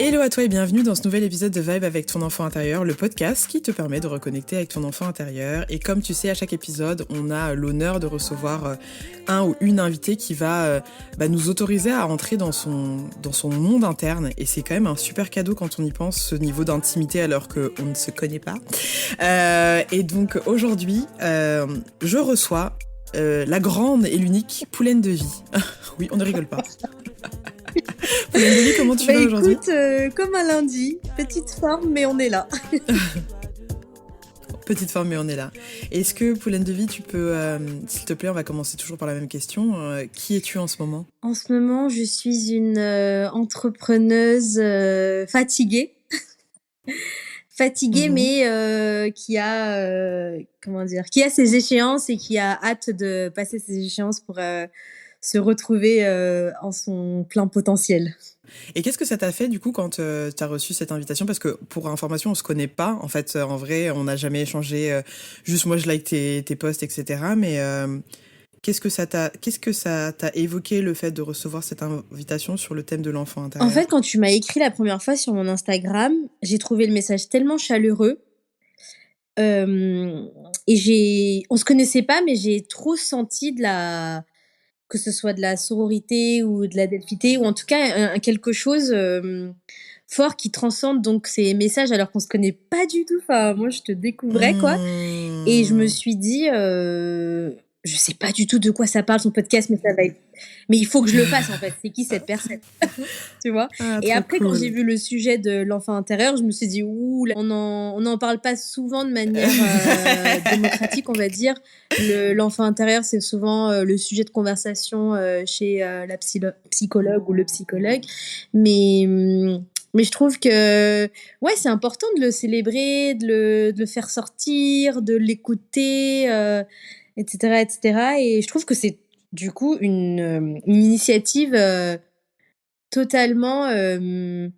Hello à toi et bienvenue dans ce nouvel épisode de Vibe avec ton enfant intérieur, le podcast qui te permet de reconnecter avec ton enfant intérieur. Et comme tu sais, à chaque épisode, on a l'honneur de recevoir un ou une invitée qui va nous autoriser à entrer dans son monde interne. Et c'est quand même un super cadeau quand on y pense, ce niveau d'intimité alors qu'on ne se connaît pas. Et donc aujourd'hui, je reçois la grande et l'unique Poulaine de Vie. Oui, on ne rigole pas. Poulaine de Vie, comment tu vas aujourd'hui ? Écoute, comme un lundi, petite forme, mais on est là. Petite forme, mais on est là. Est-ce que, Poulaine de Vie, tu peux, s'il te plaît, on va commencer toujours par la même question. Qui es-tu en ce moment ? En ce moment, je suis une entrepreneuse fatiguée. Fatiguée, mais qui a, qui a ses échéances et qui a hâte de passer ses échéances pour se retrouver en son plein potentiel. Et qu'est-ce que ça t'a fait du coup quand tu as reçu cette invitation ? Parce que pour information, on se connaît pas. En fait, en vrai, on n'a jamais échangé. Juste moi, je like tes posts, etc. Mais qu'est-ce que ça t'a évoqué le fait de recevoir cette invitation sur le thème de l'enfant intérieur ? En fait, quand tu m'as écrit la première fois sur mon Instagram, j'ai trouvé le message tellement chaleureux. Et on se connaissait pas, mais j'ai trop senti que ce soit de la sororité ou de la delphité, ou en tout cas quelque chose fort qui transcende donc ces messages alors qu'on se connaît pas du tout. Enfin, moi, je te découvrais, quoi. Et je me suis dit, je sais pas du tout de quoi ça parle son podcast, mais ça va être... Mais il faut que je le fasse, en fait. C'est qui cette personne ? Tu vois ? Ah, Et après, cool. quand j'ai vu le sujet de l'enfant intérieur, je me suis dit, ouh, on en parle pas souvent de manière démocratique, on va dire. L'enfant intérieur, c'est souvent le sujet de conversation chez la psychologue ou le psychologue. Mais je trouve que ouais, c'est important de le célébrer, de le faire sortir, de l'écouter, etc., etc. Et je trouve que c'est du coup une initiative totalement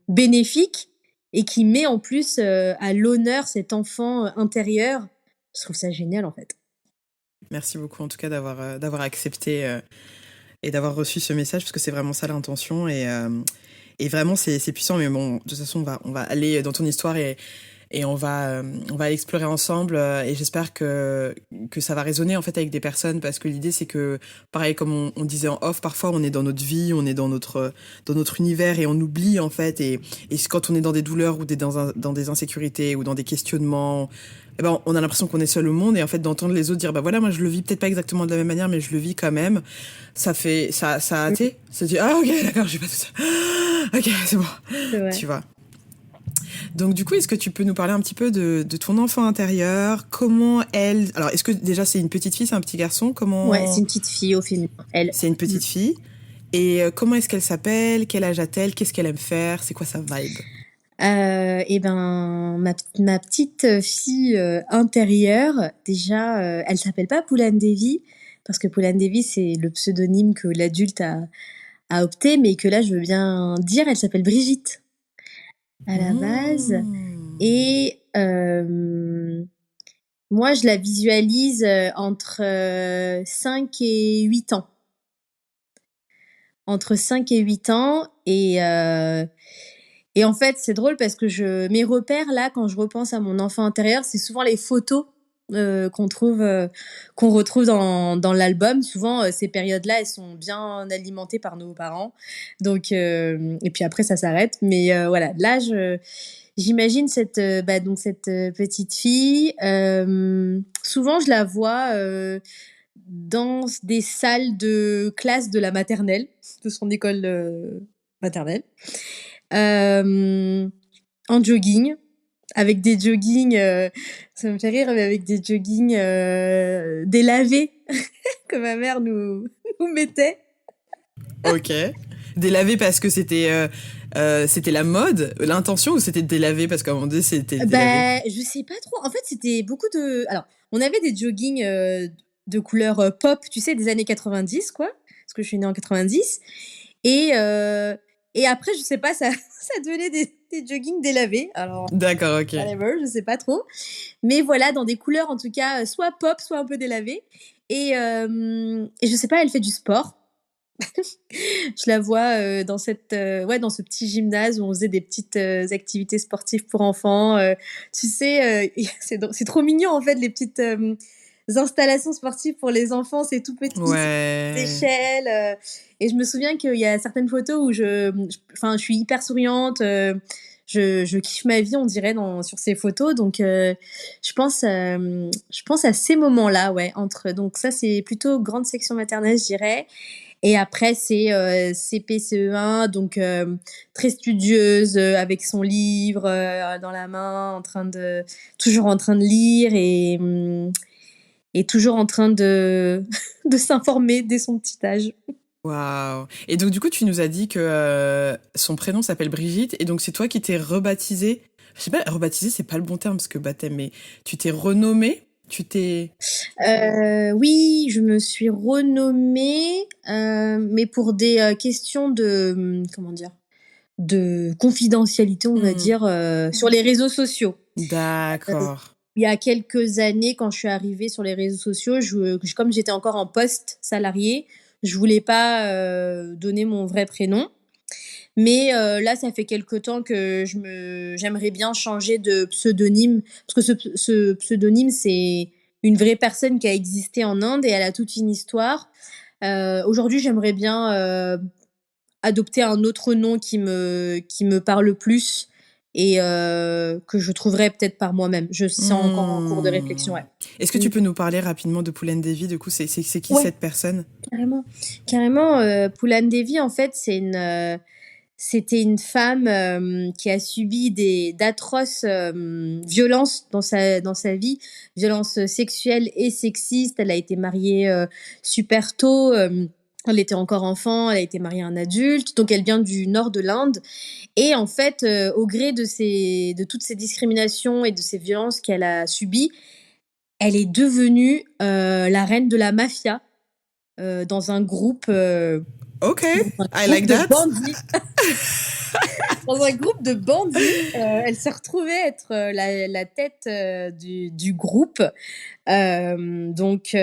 bénéfique et qui met en plus à l'honneur cet enfant intérieur. Je trouve ça génial, en fait. Merci beaucoup en tout cas d'avoir accepté et d'avoir reçu ce message parce que c'est vraiment ça l'intention et vraiment c'est puissant. Mais bon, de toute façon on va aller dans ton histoire et on va l'explorer ensemble et j'espère que ça va résonner en fait avec des personnes parce que l'idée c'est que pareil comme on disait en off, parfois on est dans notre vie, on est dans notre univers et on oublie en fait et quand on est dans des douleurs ou dans des insécurités ou dans des questionnements, eh ben on a l'impression qu'on est seul au monde et en fait d'entendre les autres dire bah voilà, moi je le vis peut-être pas exactement de la même manière mais je le vis quand même, ça a hâté, ça dit ah ok d'accord, je suis pas tout seul, ok c'est bon, tu vois. Donc du coup, est-ce que tu peux nous parler un petit peu de ton enfant intérieur ? Comment elle... Alors, est-ce que déjà c'est une petite fille, c'est un petit garçon ? Comment... Ouais, c'est une petite fille au féminin. Elle. C'est une petite fille. Et comment est-ce qu'elle s'appelle ? Quel âge a-t-elle ? Qu'est-ce qu'elle aime faire ? C'est quoi sa vibe ? Eh ben, ma petite fille intérieure, déjà, elle s'appelle pas Poulaine Davy, parce que Poulaine Davy, c'est le pseudonyme que l'adulte a opté, mais que là, je veux bien dire, elle s'appelle Brigitte, à la base. Et moi, je la visualise entre 5 et 8 ans. Entre 5 et 8 ans, et en fait, c'est drôle parce que mes repères, là, quand je repense à mon enfant intérieur, c'est souvent les photos qu'on retrouve dans l'album. Souvent, ces périodes-là, elles sont bien alimentées par nos parents. Donc, et puis après, ça s'arrête. Mais voilà, là, j'imagine cette petite fille. Souvent, je la vois dans des salles de classe de la maternelle, de son école maternelle. En jogging, avec des joggings, ça me fait rire, mais avec des joggings délavés que ma mère nous mettait. Ok. Délavé parce que c'était la mode, l'intention, ou c'était délavé parce qu'à un moment donné c'était délavé ? Je sais pas trop. En fait, c'était beaucoup de... Alors, on avait des joggings de couleur pop, tu sais, des années 90, quoi. Parce que je suis née en 90. Et après, je sais pas, ça devenait des joggings délavés. Alors, d'accord, ok. whatever, je sais pas trop. Mais voilà, dans des couleurs en tout cas, soit pop, soit un peu délavées. Et je sais pas, elle fait du sport. Je la vois dans ouais, dans ce petit gymnase où on faisait des petites activités sportives pour enfants. Tu sais, c'est trop mignon en fait les petites installations sportives pour les enfants. C'est tout petit, c'est des Ouais. échelles. Et je me souviens qu'il y a certaines photos où enfin, je suis hyper souriante. Je kiffe ma vie, on dirait, sur ces photos. Donc, je pense à ces moments-là, ouais. Donc ça, c'est plutôt grande section maternelle, je dirais. Et après, c'est CP, CE1, donc très studieuse, avec son livre dans la main, toujours en train de lire et toujours en train de, de s'informer dès son petit âge. Waouh. Et donc, du coup, tu nous as dit que son prénom s'appelle Brigitte, et donc c'est toi qui t'es rebaptisée. Je sais pas, rebaptisée, c'est pas le bon terme, parce que baptême, mais tu t'es renommée, tu t'es... Oui, je me suis renommée, mais pour des questions comment dire, de confidentialité, on va Hmm. dire, sur les réseaux sociaux. D'accord. Il y a quelques années, quand je suis arrivée sur les réseaux sociaux, comme j'étais encore en poste salarié, je voulais pas donner mon vrai prénom. Mais là, ça fait quelque temps que j'aimerais bien changer de pseudonyme, parce que ce pseudonyme, c'est une vraie personne qui a existé en Inde et elle a toute une histoire. Aujourd'hui, j'aimerais bien adopter un autre nom qui me parle plus et que je trouverais peut-être par moi-même. C'est encore en cours de réflexion, Hmm. ouais. Est-ce que Mmh. tu peux nous parler rapidement de Poulen Devi? Du coup, c'est qui Ouais, cette personne? carrément. Carrément, Poulan Devi, en fait, c'était une femme qui a subi d'atroces violences dans sa vie, violences sexuelles et sexistes. Elle a été mariée super tôt. Elle était encore enfant, elle a été mariée à un adulte, donc elle vient du nord de l'Inde. Et en fait, au gré de toutes ces discriminations et de ces violences qu'elle a subies, elle est devenue la reine de la mafia dans un Ok, I like groupe de that. bandits. Dans un groupe de bandits, elle s'est retrouvée être la tête du groupe. Donc,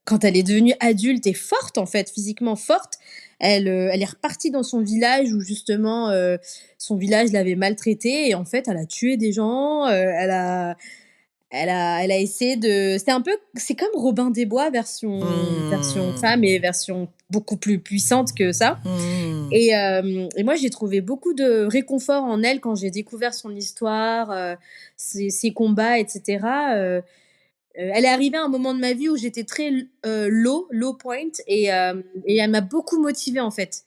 quand elle est devenue adulte et forte, en fait, physiquement forte, elle est repartie dans son village où justement son village l'avait maltraitée et en fait, elle a tué des gens. Elle a essayé de. C'est comme Robin des Bois version Hmm. femme et version beaucoup plus puissante que ça. Hmm. Et moi, j'ai trouvé beaucoup de réconfort en elle quand j'ai découvert son histoire, ses combats, etc. Elle est arrivée à un moment de ma vie où j'étais très low point, et elle m'a beaucoup motivée en fait.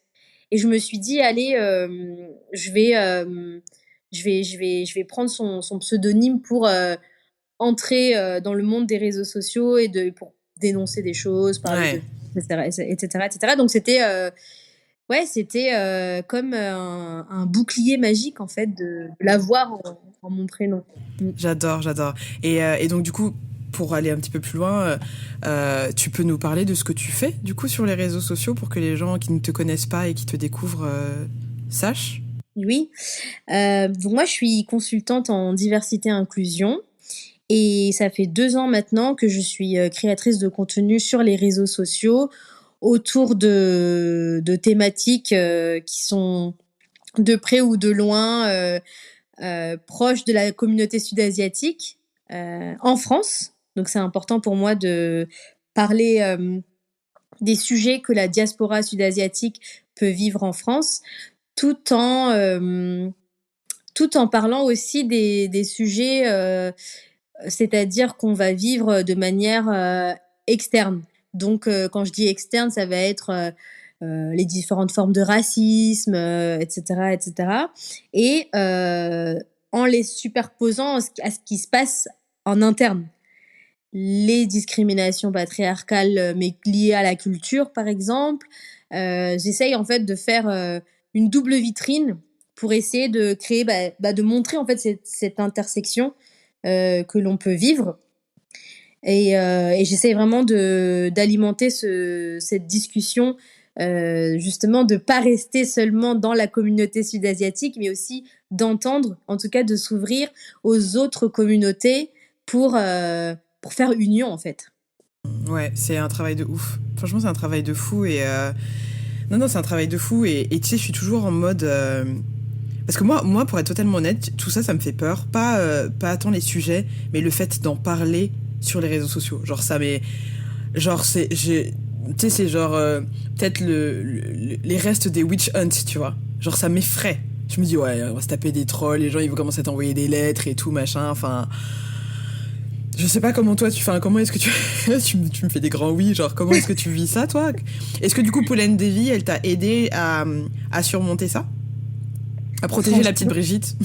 Et je me suis dit, allez, je vais prendre son pseudonyme pour entrer dans le monde des réseaux sociaux pour dénoncer des choses, parler de Ouais. etc., etc., etc. Donc c'était ouais, c'était comme un bouclier magique en fait de l'avoir en mon prénom. Mm. J'adore, j'adore. Et donc, du coup, pour aller un petit peu plus loin, tu peux nous parler de ce que tu fais, du coup, sur les réseaux sociaux pour que les gens qui ne te connaissent pas et qui te découvrent sachent? Oui. Donc moi, je suis consultante en diversité et inclusion. Et ça fait 2 ans maintenant que je suis créatrice de contenu sur les réseaux sociaux autour de thématiques qui sont de près ou de loin proches de la communauté sud-asiatique en France. Donc c'est important pour moi de parler des sujets que la diaspora sud-asiatique peut vivre en France, tout en, euh, tout en parlant aussi des sujets, c'est-à-dire qu'on va vivre de manière externe. Donc quand je dis externe, ça va être les différentes formes de racisme, etc., etc. Et en les superposant à ce qui se passe en interne. Les discriminations patriarcales, mais liées à la culture, par exemple. J'essaye en fait de faire une double vitrine pour essayer de créer, de montrer en fait cette intersection que l'on peut vivre. Et j'essaye vraiment d'alimenter cette discussion, justement, de pas rester seulement dans la communauté sud-asiatique, mais aussi d'entendre, en tout cas de s'ouvrir aux autres communautés pour faire union, en fait. Ouais, c'est un travail de ouf. Franchement, c'est un travail de fou et non, non, c'est un travail de fou et tu sais, je suis toujours en mode parce que moi, pour être totalement honnête, tout ça, ça me fait peur. Pas tant les sujets, mais le fait d'en parler sur les réseaux sociaux. Genre ça, mais genre tu sais, c'est genre peut-être les restes des witch hunts, tu vois. Genre ça m'effraie. Je me dis ouais, on va se taper des trolls, les gens ils vont commencer à t'envoyer des lettres et tout machin. Enfin, je sais pas comment toi tu fais. Comment est-ce que tu tu me fais des grands oui. Genre comment est-ce que tu vis ça toi? Est-ce que du coup Pauline Davy, elle t'a aidé à surmonter ça, à protéger la petite Franchement, Brigitte?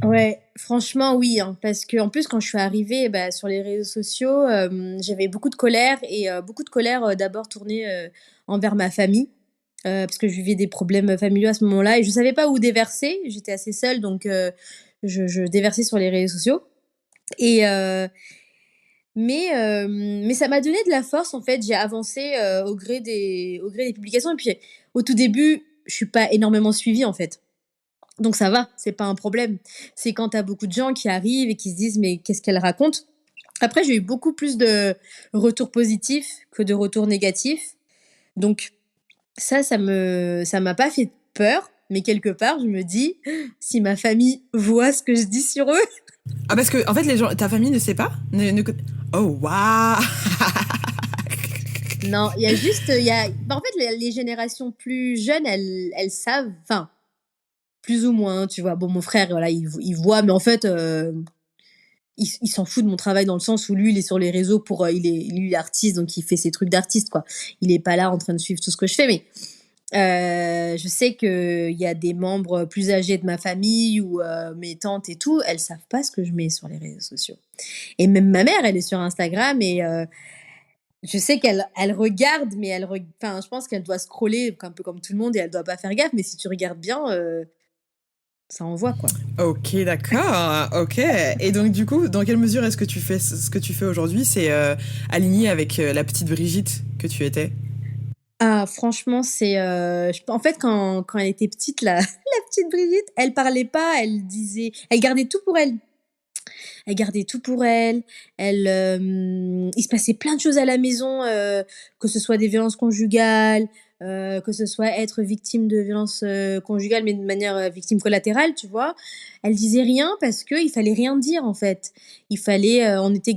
ouais, franchement, oui, hein, parce que en plus, quand je suis arrivée bah, sur les réseaux sociaux, j'avais beaucoup de colère et beaucoup de colère d'abord tournée envers ma famille. Parce que je vivais des problèmes familiaux à ce moment-là et je savais pas où déverser. J'étais assez seule, donc je déversais sur les réseaux sociaux. Et mais ça m'a donné de la force en fait. J'ai avancé au gré des publications. Et puis au tout début, je suis pas énormément suivie en fait. Donc ça va, c'est pas un problème. C'est quand t'as beaucoup de gens qui arrivent et qui se disent mais qu'est-ce qu'elle raconte. Après, j'ai eu beaucoup plus de retours positifs que de retours négatifs. Donc ça m'a pas fait peur, mais quelque part, je me dis, si ma famille voit ce que je dis sur eux. Ah parce que en fait les gens, ta famille ne sait pas. Oh waouh. Non, il y a juste, bah, en fait, les générations plus jeunes, elles savent, enfin, plus ou moins, tu vois. Bon, mon frère, voilà, il voit, mais en fait, il s'en fout de mon travail dans le sens où lui, il est sur les réseaux pour, lui, il est artiste, donc il fait ses trucs d'artiste, quoi. Il est pas là en train de suivre tout ce que je fais, mais je sais qu'il y a des membres plus âgés de ma famille ou mes tantes et tout, elles savent pas ce que je mets sur les réseaux sociaux. Et même ma mère, elle est sur Instagram et je sais qu'elle regarde, mais enfin, je pense qu'elle doit scroller un peu comme tout le monde et elle doit pas faire gaffe. Mais si tu regardes bien, ça envoie quoi. Ok, d'accord. Ok. Et donc, du coup, dans quelle mesure est-ce que tu fais ce que tu fais aujourd'hui, c'est aligné avec la petite Brigitte que tu étais? Ah, franchement, en fait, quand elle était petite, la petite Brigitte, elle parlait pas, elle gardait tout pour elle. Elle gardait tout pour elle. Il se passait plein de choses à la maison, que ce soit des violences conjugales, que ce soit être victime de violences conjugales, mais de manière victime collatérale, tu vois. Elle disait rien parce que il fallait rien dire en fait. Il fallait, on devait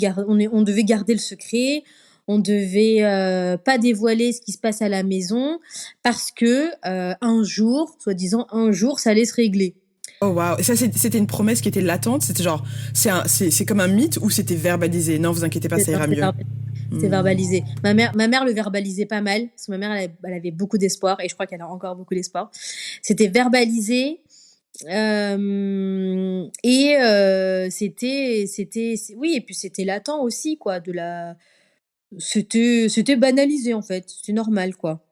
garder le secret. On devait pas dévoiler ce qui se passe à la maison parce que un jour, soi-disant un jour, ça allait se régler. Oh waouh. Et ça, c'était une promesse qui était latente. C'était genre, c'est comme un mythe ou c'était verbalisé? Non, vous inquiétez pas, ça Non, ira mieux. c'est Hmm. verbalisé. Ma mère le verbalisait pas mal, parce que ma mère, elle avait beaucoup d'espoir, et je crois qu'elle a encore beaucoup d'espoir. C'était verbalisé, oui, et puis c'était latent aussi, quoi, c'était banalisé, en fait. C'était normal, quoi.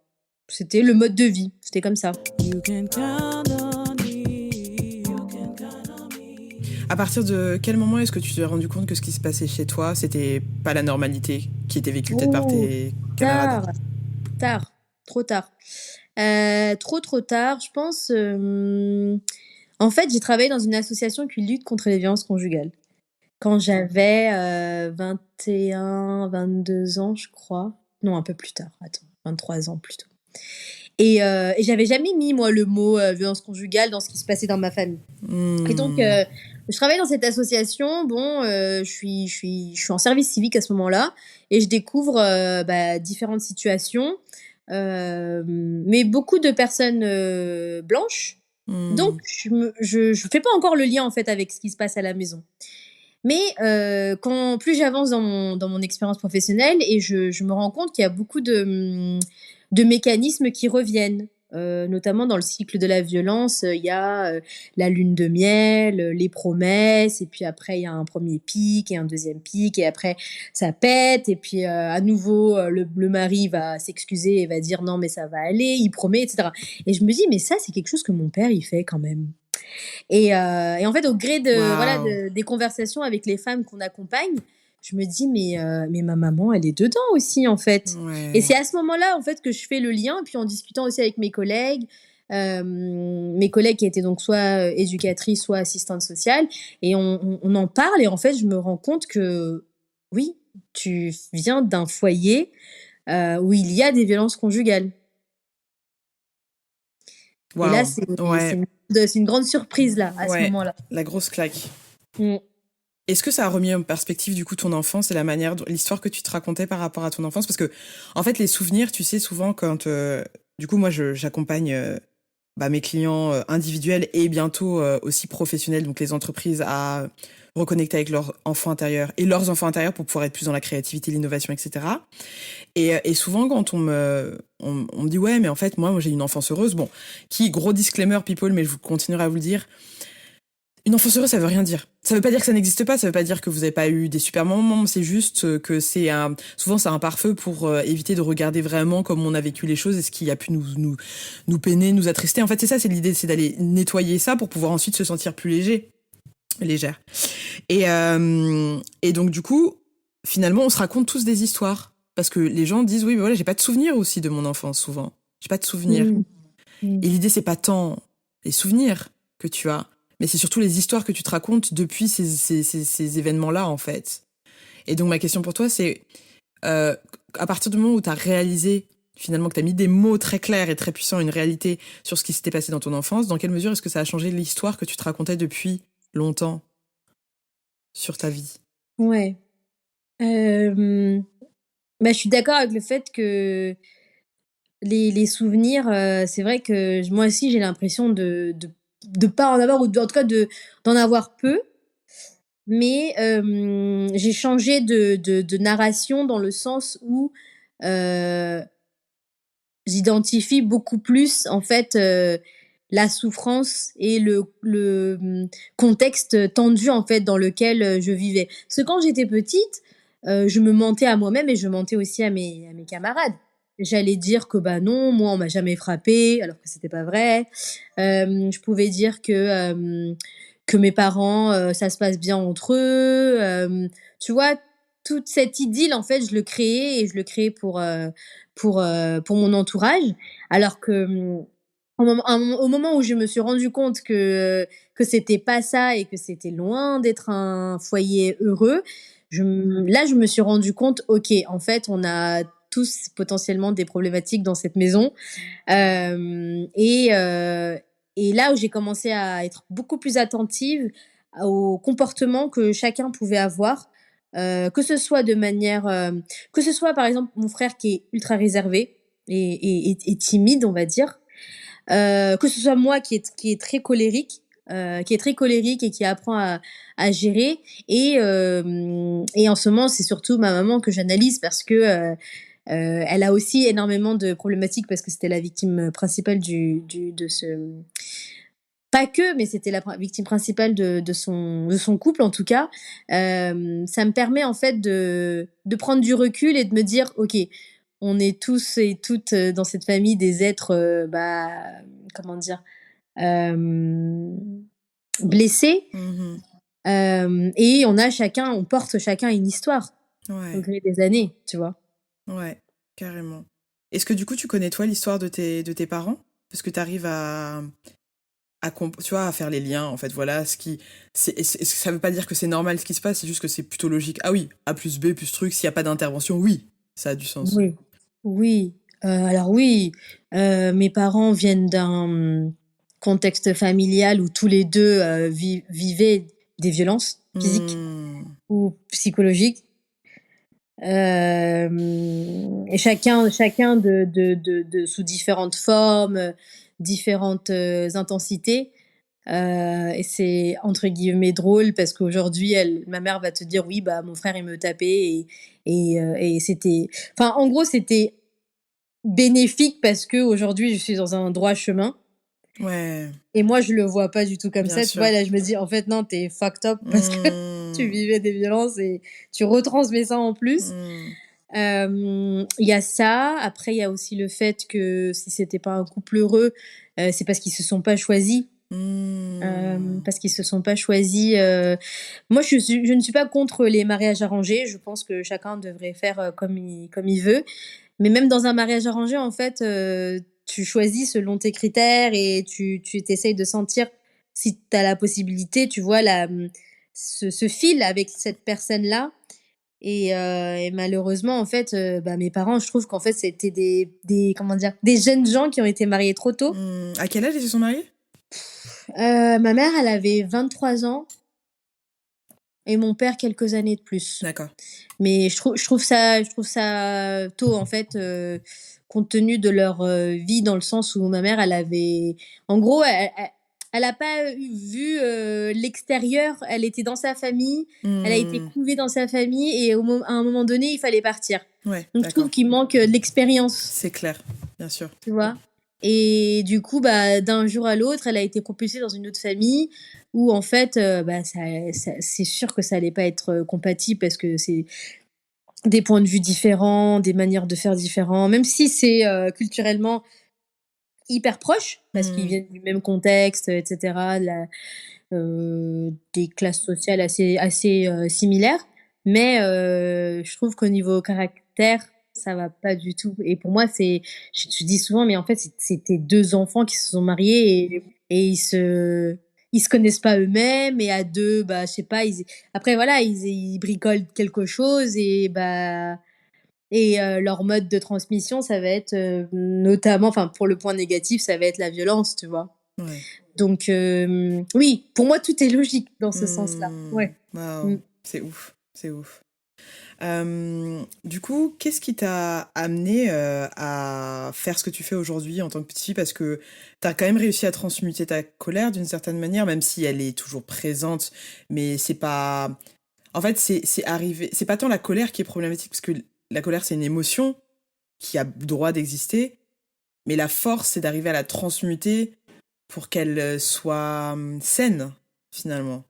C'était le mode de vie. C'était comme ça. You can count on me, you can count on me. À partir de quel moment est-ce que tu t'es rendu compte que ce qui se passait chez toi, c'était pas la normalité qui était vécue peut-être par Oh, tes camarades? tard, tard, trop tard. Trop tard, je pense. En fait, j'ai travaillé dans une association qui lutte contre les violences conjugales. Quand j'avais 21, 22 ans, je crois. Non, un peu plus tard, attends, 23 ans plutôt. Et j'avais jamais mis, moi, le mot violence conjugale dans ce qui se passait dans ma famille. Et donc, Hmm. je travaille dans cette association. Bon, je suis en service civique à ce moment-là et je découvre bah, différentes situations, mais beaucoup de personnes blanches. Donc, Hmm. je fais pas encore le lien en fait avec ce qui se passe à la maison. Mais quand plus j'avance dans mon expérience professionnelle et je me rends compte qu'il y a beaucoup de mécanismes qui reviennent. Notamment dans le cycle de la violence, il y a la lune de miel, les promesses, et puis après il y a un premier pic et un deuxième pic, et après ça pète, et puis à nouveau le mari va s'excuser et va dire non mais ça va aller, il promet, etc. Et je me dis mais ça c'est quelque chose que mon père il fait quand même. Et en fait, au gré Waouh. des conversations avec les femmes qu'on accompagne, je me dis mais ma maman, elle est dedans aussi, en fait. Et Ouais. c'est à ce moment-là, en fait, que je fais le lien. Et puis en discutant aussi avec mes collègues qui étaient donc soit éducatrices, soit assistantes sociales, et on en parle. Et en fait, je me rends compte que oui, tu viens d'un foyer où il y a des violences conjugales. Et là, Waouh. Ouais, c'est une grande surprise, là, à ce ouais, moment-là. la grosse claque. Mm. Est-ce que ça a remis en perspective du coup ton enfance et la manière, l'histoire que tu te racontais par rapport à ton enfance? Parce que en fait, les souvenirs, tu sais, souvent quand, du coup, moi, j'accompagne mes clients individuels et bientôt aussi professionnels, donc les entreprises à reconnecter avec leurs enfants intérieurs et leurs enfants intérieurs pour pouvoir être plus dans la créativité, l'innovation, etc. Et souvent, quand on me dit ouais, mais en fait, moi j'ai une enfance heureuse. Bon, gros disclaimer, people, mais je continuerai à vous le dire. Une enfance heureuse, ça veut rien dire. Ça veut pas dire que ça n'existe pas, ça veut pas dire que vous avez pas eu des super moments, c'est juste que souvent c'est un pare-feu pour éviter de regarder vraiment comment on a vécu les choses et ce qui a pu nous peiner, nous attrister. En fait, c'est ça, c'est l'idée, c'est d'aller nettoyer ça pour pouvoir ensuite se sentir plus légère. Et donc, du coup, finalement, on se raconte tous des histoires. Parce que les gens disent, oui, mais voilà, j'ai pas de souvenirs aussi de mon enfance, souvent. J'ai pas de souvenirs. Mm. Mm. Et l'idée, c'est pas tant les souvenirs que tu as, mais c'est surtout les histoires que tu te racontes depuis ces événements-là, en fait. Et donc, ma question pour toi, c'est, à partir du moment où tu as réalisé, finalement, que tu as mis des mots très clairs et très puissants, une réalité sur ce qui s'était passé dans ton enfance, dans quelle mesure est-ce que ça a changé l'histoire que tu te racontais depuis longtemps sur ta vie? Ouais. Bah, je suis d'accord avec le fait que les souvenirs, c'est vrai que moi aussi j'ai l'impression de pas en avoir ou en tout cas d'en avoir peu. Mais j'ai changé de narration dans le sens où, heu, j'identifie beaucoup plus en fait, la souffrance et contexte tendu en fait dans lequel, je vivais. Parce que quand j'étais petite, je me mentais à moi-même et je mentais aussi à mes camarades. J'allais dire que, bah, non, moi on m'a jamais frappée alors que c'était pas vrai. Je pouvais dire que mes parents, ça se passe bien entre eux, tu vois? Toute cette idylle, en fait, je le créais et je le créais pour mon entourage. Alors que, au moment où je me suis rendu compte que c'était pas ça et que c'était loin d'être un foyer heureux, là, je me suis rendu compte: «OK, en fait, on a tous potentiellement des problématiques dans cette maison». Hem et là où j'ai commencé à être beaucoup plus attentive aux comportements que chacun pouvait avoir, que ce soit que ce soit par exemple mon frère qui est ultra réservé et timide, on va dire, que ce soit moi qui est très colérique et qui apprend à gérer et en ce moment, c'est surtout ma maman que j'analyse parce que, elle a aussi énormément de problématiques parce que c'était la victime principale de ce pas que, mais c'était la victime principale de son couple en tout cas. Ça me permet en fait de prendre du recul et de me dire, ok, on est tous et toutes dans cette famille des êtres, comment dire, euh, blessés. Mhm. Et on porte chacun une histoire au Ouais, gré des années, tu vois. ouais, carrément. Est-ce que du coup tu connais toi l'histoire de tes parents? Parce que tu arrives tu vois, à faire les liens, en fait, voilà, ça veut pas dire que c'est normal ce qui se passe, c'est juste que c'est plutôt logique. Ah oui, A plus B plus truc, s'il y a pas d'intervention, oui, ça a du sens. Oui, oui. Alors oui, mes parents viennent d'un contexte familial où tous les 2 vivaient des violences physiques Hmm, ou psychologiques. Et chacun de sous différentes formes, différentes, intensités. Et c'est entre guillemets «drôle» parce qu'aujourd'hui ma mère va te dire: «Oui, bah, mon frère il me tapait et c'était» enfin en gros c'était bénéfique parce qu'aujourd'hui je suis dans un droit chemin ouais, et moi je le vois pas du tout comme bien ça, tu vois? sûr. Là je me dis: «En fait non, t'es fucked up parce que tu Hmm, vivais des violences et tu retransmets ça en plus». hmm, Il y a ça, après il y a aussi le fait que si c'était pas un couple heureux, c'est parce qu'ils se sont pas choisis. hmm. Parce qu'ils se sont pas choisis, moi je ne suis pas contre les mariages arrangés, je pense que chacun devrait faire, comme il veut. Mais même dans un mariage arrangé, en fait, tu choisis selon tes critères et tu t'essayes de sentir si tu as la possibilité, tu vois, ce fil avec cette personne-là Et malheureusement, en fait, bah, mes parents, je trouve qu'en fait, c'était comment dire, des jeunes gens qui ont été mariés trop tôt. À quel âge ils se sont mariés? Ma mère, elle avait 23 ans et mon père quelques années de plus. D'accord. Mais je trouve ça tôt, en fait, compte tenu de leur vie, dans le sens où ma mère, elle avait, en gros, elle a pas vu l'extérieur. Elle était dans sa famille, elle a été Mmh. couvée dans sa famille, et à un moment donné, il fallait partir. Ouais, Donc je trouve d'accord. qu'il manque de l'expérience, C'est clair, bien sûr. tu vois. Et du coup, bah, d'un jour à l'autre, elle a été propulsée dans une autre famille où, en fait, bah, c'est sûr que ça allait pas être compatible, parce que c'est des points de vue différents, des manières de faire différents, même si c'est culturellement hyper proche, parce qu'ils Mmh. viennent du même contexte, etc., des classes sociales assez similaires. Mais je trouve qu'au niveau caractère, ça va pas du tout. Et pour moi, je dis souvent, mais en fait, c'était deux enfants qui se sont mariés, et ils se connaissent pas eux-mêmes. Et à deux, bah, je sais pas, après, voilà, ils bricolent quelque chose, et leur mode de transmission, ça va être notamment, enfin, pour le point négatif, ça va être la violence, tu vois. Ouais. Donc, oui, pour moi, tout est logique dans ce sens-là. Mmh. Ouais. Waouh, Mm. c'est ouf, c'est ouf. Du coup, qu'est-ce qui t'a amené à faire ce que tu fais aujourd'hui en tant que petite fille? Parce que t'as quand même réussi à transmuter ta colère d'une certaine manière, même si elle est toujours présente, mais c'est pas... En fait, c'est arrivé... C'est pas tant la colère qui est problématique, parce que la colère, c'est une émotion qui a droit d'exister, mais la force, c'est d'arriver à la transmuter pour qu'elle soit saine, finalement.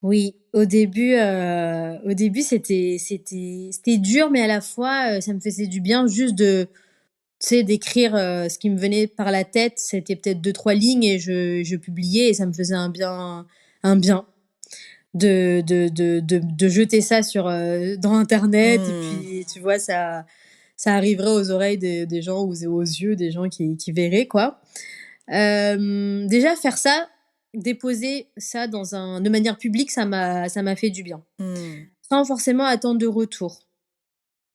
Oui, au début, c'était dur, mais à la fois, ça me faisait du bien juste tu sais, d'écrire ce qui me venait par la tête. C'était peut-être deux, trois lignes, et je publiais, et ça me faisait un bien de jeter ça dans Internet. Et Hmm. puis, tu vois, ça arriverait aux oreilles des gens, ou aux yeux des gens qui verraient, quoi. Déjà, faire ça, déposer ça de manière publique, ça m'a fait du bien, Hmm. sans forcément attendre de retour.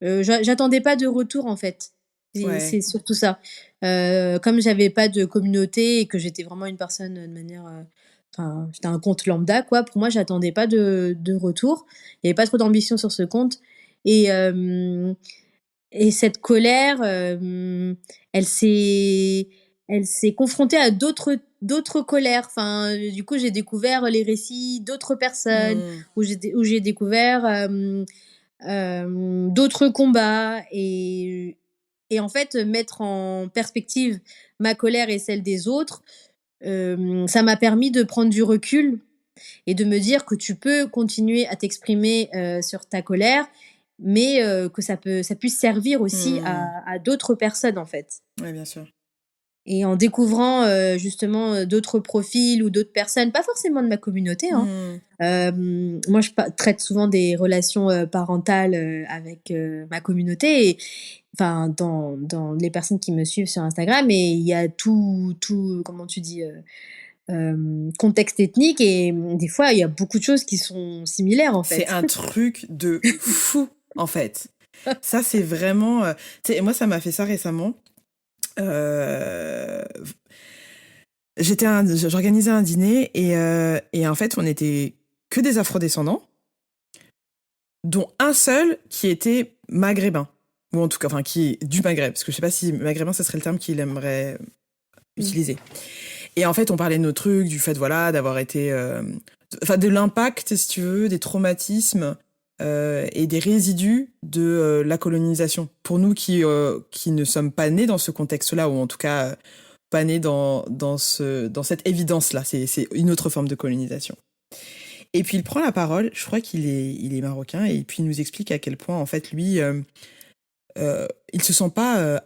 J'attendais pas de retour, en fait. C'est Ouais. surtout ça. Comme j'avais pas de communauté, et que j'étais vraiment une personne de manière, enfin, j'étais un compte lambda, quoi. Pour moi, j'attendais pas de retour. Il y avait pas trop d'ambition sur ce compte. Et cette colère, elle s'est elle s'est confrontée à d'autres colères. Enfin, du coup, j'ai découvert les récits d'autres personnes, Hmm. où j'ai découvert d'autres combats. Et en fait, mettre en perspective ma colère et celle des autres, ça m'a permis de prendre du recul, et de me dire que tu peux continuer à t'exprimer sur ta colère, mais que ça puisse servir aussi Hmm. à d'autres personnes, en fait. Ouais, bien sûr. Et en découvrant justement d'autres profils ou d'autres personnes, pas forcément de ma communauté, hein. Hmm. Moi, je traite souvent des relations parentales avec ma communauté, et enfin, dans les personnes qui me suivent sur Instagram. Et il y a tout, comment tu dis, contexte ethnique, et des fois, il y a beaucoup de choses qui sont similaires, en C'est fait. un truc de fou, en fait. Ça, c'est vraiment... tu sais, moi, ça m'a fait ça récemment. Euh, J'organisais un dîner et en fait, on était que des afrodescendants, dont un seul qui était maghrébin. Ou en tout cas, enfin, qui est du Maghreb. Parce que je sais pas si maghrébin, ce serait le terme qu'il aimerait Mm. utiliser. Et en fait, on parlait de nos trucs, du fait, voilà, d'avoir été... Enfin, de l'impact, si tu veux, des traumatismes et des résidus de la colonisation. Pour nous qui ne sommes pas nés dans ce contexte-là, ou en tout cas pas nés dans cette évidence-là. C'est une autre forme de colonisation. Et puis il prend la parole, je crois il est marocain, et puis il nous explique à quel point, en fait, lui, il se sent pas...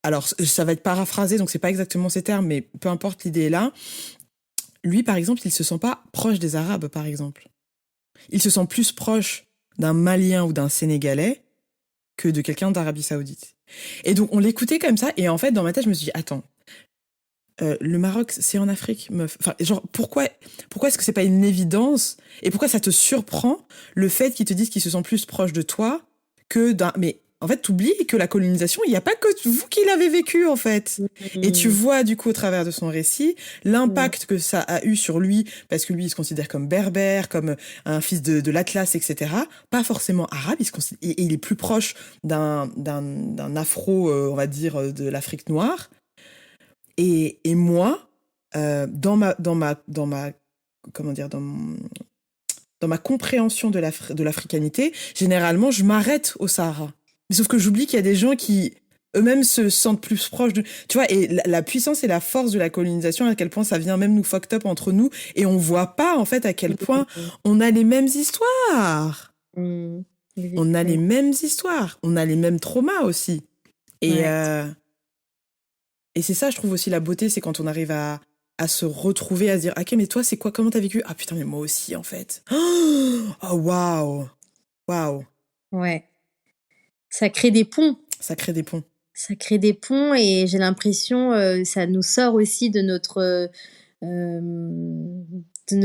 alors, ça va être paraphrasé, donc c'est pas exactement ces termes, mais peu importe, l'idée est là. Lui, par exemple, il se sent pas proche des Arabes, par exemple. Il se sent plus proche d'un Malien ou d'un Sénégalais que de quelqu'un d'Arabie Saoudite. Et donc, on l'écoutait comme ça, et en fait, dans ma tête, je me suis dit, attends, Le Maroc, c'est en Afrique, meuf. Enfin, genre, pourquoi est-ce que c'est pas une évidence? Et pourquoi ça te surprend le fait qu'ils te disent qu'ils se sentent plus proches de toi que d'un. Mais en fait, t'oublies que la colonisation, il n'y a pas que vous qui l'avez vécu, en fait. Et tu Mm. vois, du coup, au travers de son récit, Mm. l'impact que ça a eu sur lui, parce que lui, il se considère comme berbère, comme un fils de l'Atlas, etc. Pas forcément arabe, et il est plus proche d'un afro, on va dire, de l'Afrique noire. Et moi, comment dire, dans ma compréhension de l'africanité, généralement, je m'arrête au Sahara. Mais sauf que j'oublie qu'il y a des gens qui eux-mêmes se sentent plus proches de. Tu vois, et la puissance et la force de la colonisation, à quel point ça vient même nous fucked up entre nous, et on voit pas, en fait, à quel point on a les mêmes histoires. Mm. On a les Exactement. mêmes histoires. On a les mêmes traumas aussi. Et, Ouais. euh, Et c'est ça, je trouve aussi la beauté, c'est quand on arrive à se retrouver, à se dire, ok, mais toi, c'est quoi, comment t'as vécu? Ah putain, mais moi aussi, en fait. Oh, waouh, waouh, Ouais. Ça crée des ponts. ça crée des ponts. Ça crée des ponts et j'ai l'impression ça nous sort aussi de notre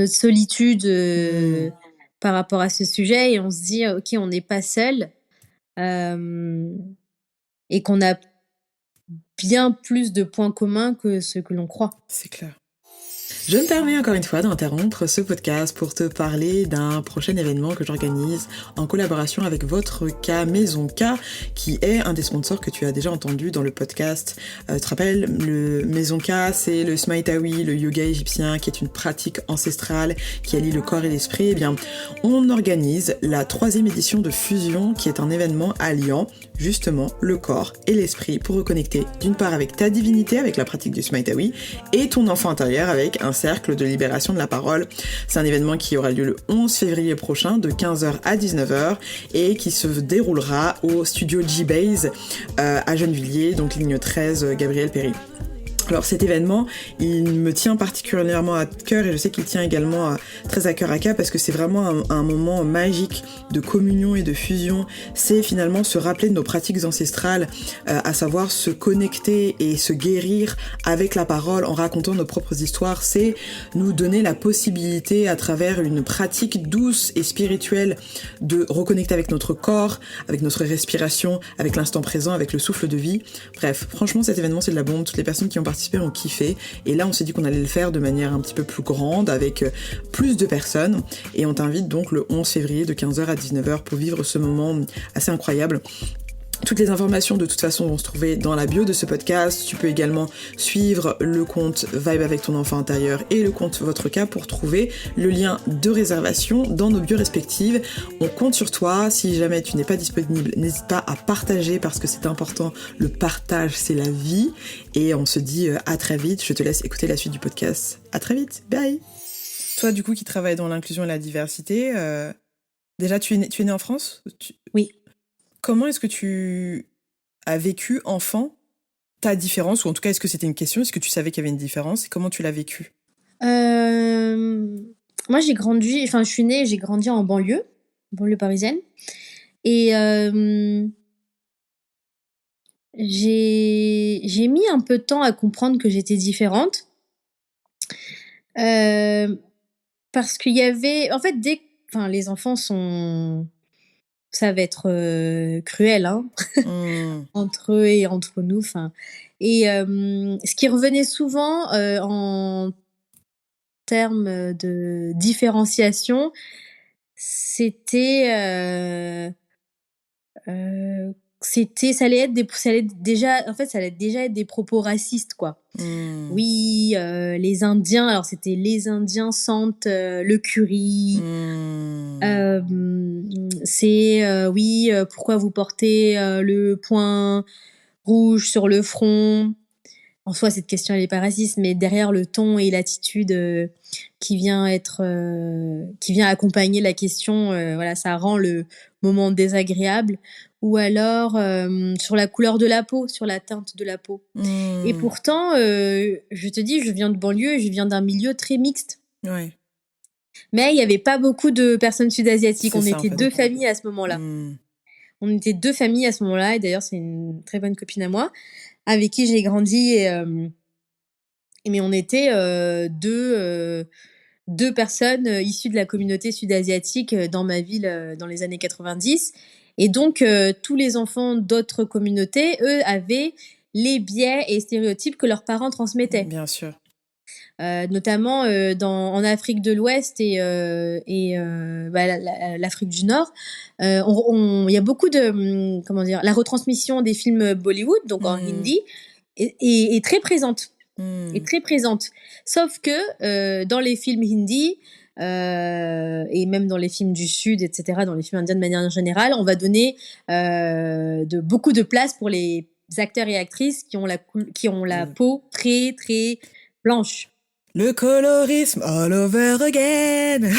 solitude Hmm, par rapport à ce sujet et on se dit ok on n'est pas seul euh, et qu'on a bien plus de points communs que ce que l'on croit. c'est clair. Je me permets encore une fois d'interrompre ce podcast pour te parler d'un prochain événement que j'organise en collaboration avec votre K Maison K, qui est un des sponsors que tu as déjà entendu dans le podcast. Tu te rappelles, le Maison K, c'est le Smaïtawi, le yoga égyptien, qui est une pratique ancestrale qui allie le corps et l'esprit. Eh bien, on organise la 3e édition de Fusion, qui est un événement alliant justement le corps et l'esprit pour reconnecter d'une part avec ta divinité, avec la pratique du Smaïtawi, et ton enfant intérieur avec un cercle de libération de la parole. C'est un événement qui aura lieu le 11 février prochain de 15h à 19h et qui se déroulera au studio G-Base à Gennevilliers, donc ligne 13 Gabriel Péry. Alors cet événement, il me tient particulièrement à cœur et je sais qu'il tient également très à cœur à K parce que c'est vraiment un moment magique de communion et de fusion. C'est finalement se rappeler de nos pratiques ancestrales, à savoir se connecter et se guérir avec la parole en racontant nos propres histoires. C'est nous donner la possibilité à travers une pratique douce et spirituelle de reconnecter avec notre corps, avec notre respiration, avec l'instant présent, avec le souffle de vie. Bref, franchement cet événement c'est de la bombe. Toutes les personnes qui ont participé ont kiffé et là on s'est dit qu'on allait le faire de manière un petit peu plus grande avec plus de personnes et on t'invite donc le 11 février de 15h à 19h pour vivre ce moment assez incroyable. Toutes les informations de toute façon vont se trouver dans la bio de ce podcast. Tu peux également suivre le compte Vibe avec ton enfant intérieur et le compte Votre Cas pour trouver le lien de réservation dans nos bios respectives. On compte sur toi. Si jamais tu n'es pas disponible, n'hésite pas à partager parce que c'est important. Le partage, c'est la vie. Et on se dit à très vite. Je te laisse écouter la suite du podcast. À très vite. Bye. Toi, du coup, qui travaille dans l'inclusion et la diversité, déjà, tu es né en France? Oui. Comment est-ce que tu as vécu enfant ta différence, ou en tout cas est-ce que c'était une question, est-ce que tu savais qu'il y avait une différence et comment tu l'as vécu? Moi je suis née, j'ai grandi en banlieue parisienne et j'ai mis un peu de temps à comprendre que j'étais différente. Parce qu'il y avait en fait enfin les enfants sont ça va être cruel hein Mmh. entre eux et entre nous enfin et ce qui revenait souvent en termes de différenciation c'était ça allait être ça allait déjà être des propos racistes quoi. Mmh. Oui, les Indiens, alors c'était les Indiens sentent le curry. Mmh. C'est oui, pourquoi vous portez le point rouge sur le front? En soi, cette question, elle est pas raciste, mais derrière le ton et l'attitude qui vient accompagner la question, voilà, ça rend le moment désagréable. Ou alors sur la couleur de la peau, sur la teinte de la peau. Et Mmh. pourtant, je te dis, je viens de banlieue et je viens d'un milieu très mixte. Ouais, Mais il y avait pas beaucoup de personnes sud-asiatiques. c'est On ça en était fait. 2 familles à ce moment-là. Mmh. On était 2 familles à ce moment-là et d'ailleurs, c'est une très bonne copine à moi avec qui j'ai grandi mais on était 2 personnes issues de la communauté sud-asiatique dans ma ville dans les années 90. Et donc, tous les enfants d'autres communautés, eux, avaient les biais et stéréotypes que leurs parents transmettaient. Bien sûr. Notamment en Afrique de l'Ouest et bah, l'Afrique du Nord, il y a beaucoup de comment dire, la retransmission des films Bollywood, donc en hindi, est très présente. Est très présente. Sauf que dans les films hindi et même dans les films du Sud, etc., dans les films indiens de manière générale, on va donner beaucoup de place pour les acteurs et actrices qui ont la peau très très blanche. Le colorisme all over again.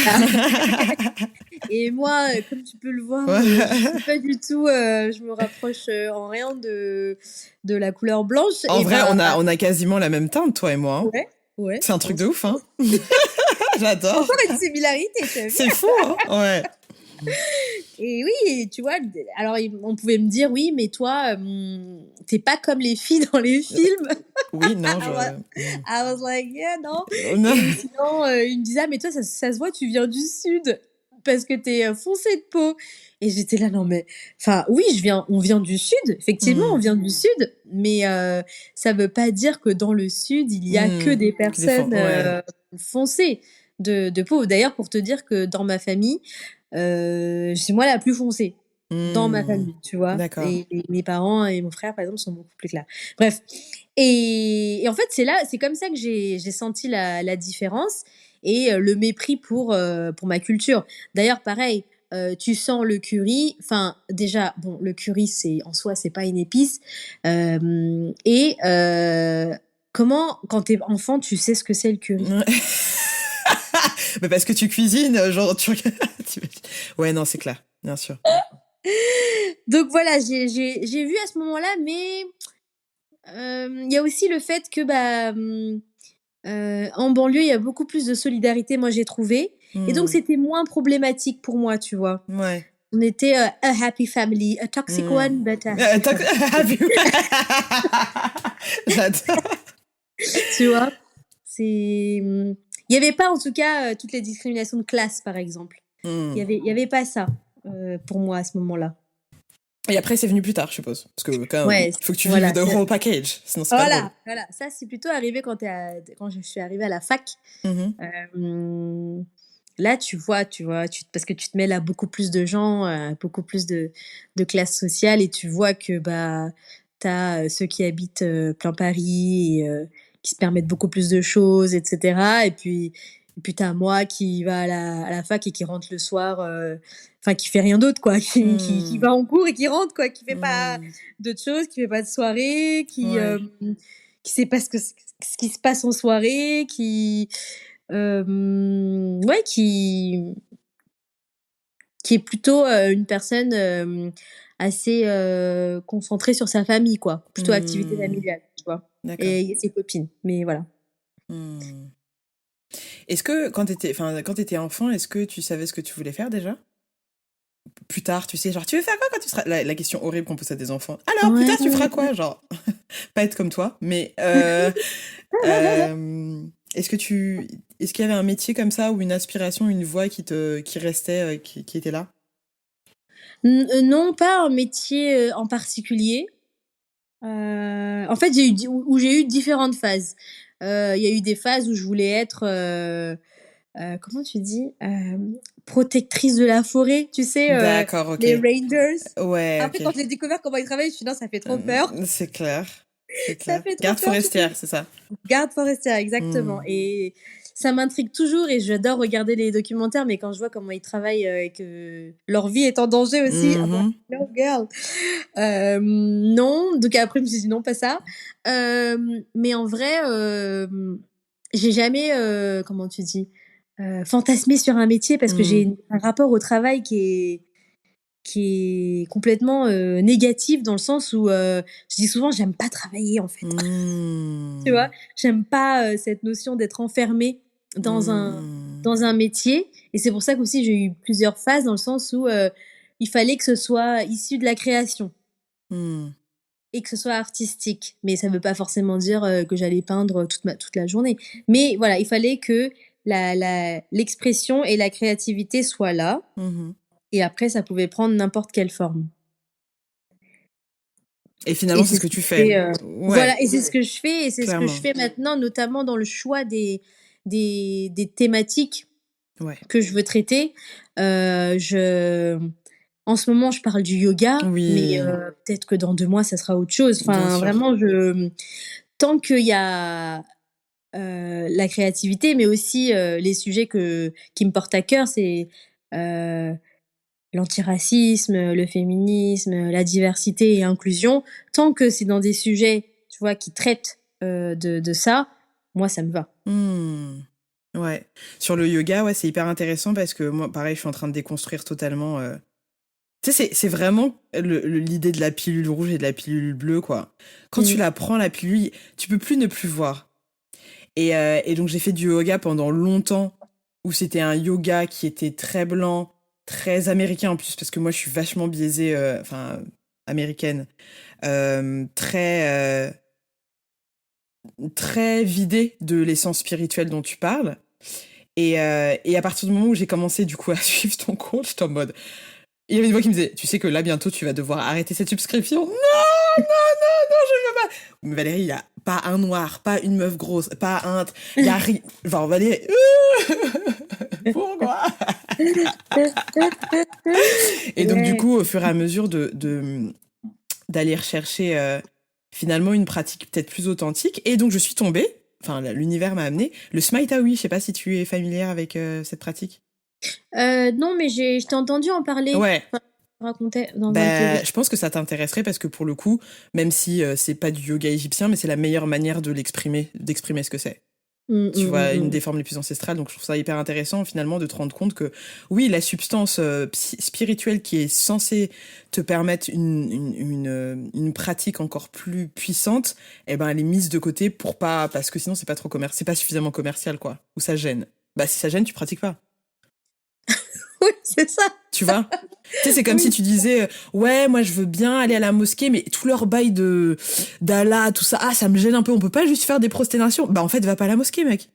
Et moi, comme tu peux le voir, Ouais. je sais pas du tout, je me rapproche en rien de la couleur blanche. En Et vrai, bah, on a quasiment la même teinte, toi et moi. Hein. ouais. C'est un truc de ouf, hein. J'adore. Encore une similarité, t'as vu? C'est fou, hein. Ouais. Et oui, tu vois, alors on pouvait me dire, oui, mais toi, t'es pas comme les filles dans les films. Oui, non, I was like, yeah, non. Non. Et sinon, il me disait, ah, mais toi, ça se voit, tu viens du Sud parce que t'es foncé de peau. Et j'étais là, non, mais, enfin, oui, on vient du Sud, effectivement, on vient du Sud, mais ça veut pas dire que dans le Sud, il y a que des personnes foncées de peau. D'ailleurs, pour te dire que dans ma famille, c'est moi la plus foncée dans ma famille, tu vois. D'accord. Et mes parents et mon frère, par exemple, sont beaucoup plus clairs. Bref. Et en fait, c'est comme ça que j'ai senti la différence et le mépris pour ma culture. D'ailleurs, pareil, tu sens le curry. Enfin, déjà, bon, le curry, en soi, c'est pas une épice. Comment, quand t'es enfant, tu sais ce que c'est le curry? Mais parce que tu cuisines, genre ouais, non, c'est clair, bien sûr. Donc voilà, j'ai vu à ce moment-là, mais il y a aussi le fait que en banlieue, il y a beaucoup plus de solidarité, moi j'ai trouvé, et donc c'était moins problématique pour moi, tu vois. Ouais. On était a happy family, a toxic one, but a happy J'adore. tu vois, il y avait pas en tout cas toutes les discriminations de classe, par exemple. Il y avait pas ça pour moi à ce moment-là. Et après, c'est venu plus tard, je suppose. Parce que quand même, Ouais, faut que tu voilà, vives the whole package, sinon c'est pas drôle. voilà. Ça, c'est plutôt arrivé quand je suis arrivée à la fac. Là, tu vois, parce que tu te mêles à beaucoup plus de gens, beaucoup plus de classes sociales, et tu vois que t'as ceux qui habitent plein Paris, et, qui se permettent beaucoup plus de choses, etc. Et puis t'as moi qui va à la fac et qui rentre le soir, enfin qui fait rien d'autre, quoi, qui va en cours et qui rentre, quoi, qui fait pas d'autres choses, qui fait pas de soirée, qui sait pas ce qui se passe en soirée, qui est plutôt une personne assez concentrée sur sa famille, quoi, plutôt activité familiale, tu vois. D'accord. Et ses copines, mais voilà. Est-ce que quand t'étais enfant, est-ce que tu savais ce que tu voulais faire déjà? Plus tard, tu sais, genre, tu veux faire quoi quand tu seras... La question horrible qu'on pose à des enfants. Alors, plus tard, tu feras quoi? Genre, pas être comme toi, mais... est-ce qu'il y avait un métier comme ça, ou une aspiration, une voie qui restait, qui était là? Non, pas un métier en particulier. En fait, j'ai eu différentes phases. Il y a eu des phases où je voulais être... comment tu dis, protectrice de la forêt, tu sais, D'accord, ok. les rangers. Ouais, Après, ok. quand j'ai découvert comment ils travaillent, je me suis dit, non, ça fait trop peur. C'est clair. C'est Ça clair. fait trop Garde peur. forestière, c'est ça. Garde forestière, exactement. Et ça m'intrigue toujours, et j'adore regarder les documentaires, mais quand je vois comment ils travaillent et que leur vie est en danger aussi, I'm like, no girl. Non, donc après je me suis dit non, pas ça. Mais en vrai, j'ai jamais, comment tu dis, fantasmé sur un métier, parce que j'ai un rapport au travail qui est complètement négatif, dans le sens où je dis souvent, j'aime pas travailler, en fait. Tu vois, j'aime pas cette notion d'être enfermée dans un métier, et c'est pour ça qu'aussi j'ai eu plusieurs phases, dans le sens où il fallait que ce soit issu de la création. et que ce soit artistique. Mais ça veut pas forcément dire que j'allais peindre toute la journée. Mais voilà, il fallait que l'expression et la créativité soient là. Mmh. Et après, ça pouvait prendre n'importe quelle forme. Et Et finalement, c'est c'est ce ce que que tu je fais, fais. Ouais, voilà, et c'est ce que je fais, et c'est ce que je clairement. fais maintenant, notamment dans le choix des thématiques Ouais. que je veux traiter. Je En ce moment, je parle du yoga, mais Oui, peut-être que dans 2 mois, ça sera autre chose. bien Enfin, sûr. vraiment, tant qu'il y a, la créativité, mais aussi, les sujets qui me portent à cœur, c'est, heu, l'antiracisme, le féminisme, la diversité et inclusion. Tant que c'est dans des sujets, tu vois, qui traitent, de ça, moi, ça me va. Mmh. Ouais. Sur le yoga, ouais, c'est hyper intéressant parce que moi, pareil, je suis en train de déconstruire totalement, tu sais, c'est vraiment l'idée de la pilule rouge et de la pilule bleue, quoi. Quand tu Mmh. la prends, la pilule, tu peux plus ne plus voir. Et donc, j'ai fait du yoga pendant longtemps, où c'était un yoga qui était très blanc, très américain en plus, parce que moi, je suis vachement biaisée, enfin, américaine, très vidée de l'essence spirituelle dont tu parles. Et à partir du moment où j'ai commencé, du coup, à suivre ton compte, j'étais en mode... Il y avait une voix qui me disait, tu sais que là, bientôt, tu vas devoir arrêter cette subscription. Non, non, non, je veux pas. Mais Valérie, il y a pas un noir, pas une meuf grosse, pas un... Il y a rien... Enfin, Valérie... Pourquoi? Et donc, du Ouais. coup, au fur et à mesure d'aller rechercher finalement une pratique peut-être plus authentique, et donc je suis tombée, enfin, l'univers m'a amené, le Smite-Aoi. Je sais pas si tu es familière avec cette pratique. Non, mais je t'ai entendu en parler. Ouais. Enfin, tu racontais dans un de tes Ben, je pense que ça t'intéresserait parce que pour le coup, même si c'est pas du yoga égyptien, mais c'est la meilleure manière de d'exprimer ce que c'est. mmh, Tu mmh, vois, une mmh, des formes les plus ancestrales, donc je trouve ça hyper intéressant finalement de te rendre compte que oui, la substance spirituelle qui est censée te permettre une pratique encore plus puissante, eh ben elle est mise de côté pour pas, parce que sinon c'est pas trop c'est pas suffisamment commercial, quoi, ou ça gêne. Bah si ça gêne, tu pratiques pas. oui, c'est ça. Tu vois? Tu sais, c'est comme si Oui. tu disais, ouais, moi je veux bien aller à la mosquée, mais tout leur bail d'Allah, tout ça, ah, ça me gêne un peu, on peut pas juste faire des prosternations. Bah en fait, va pas à la mosquée, mec.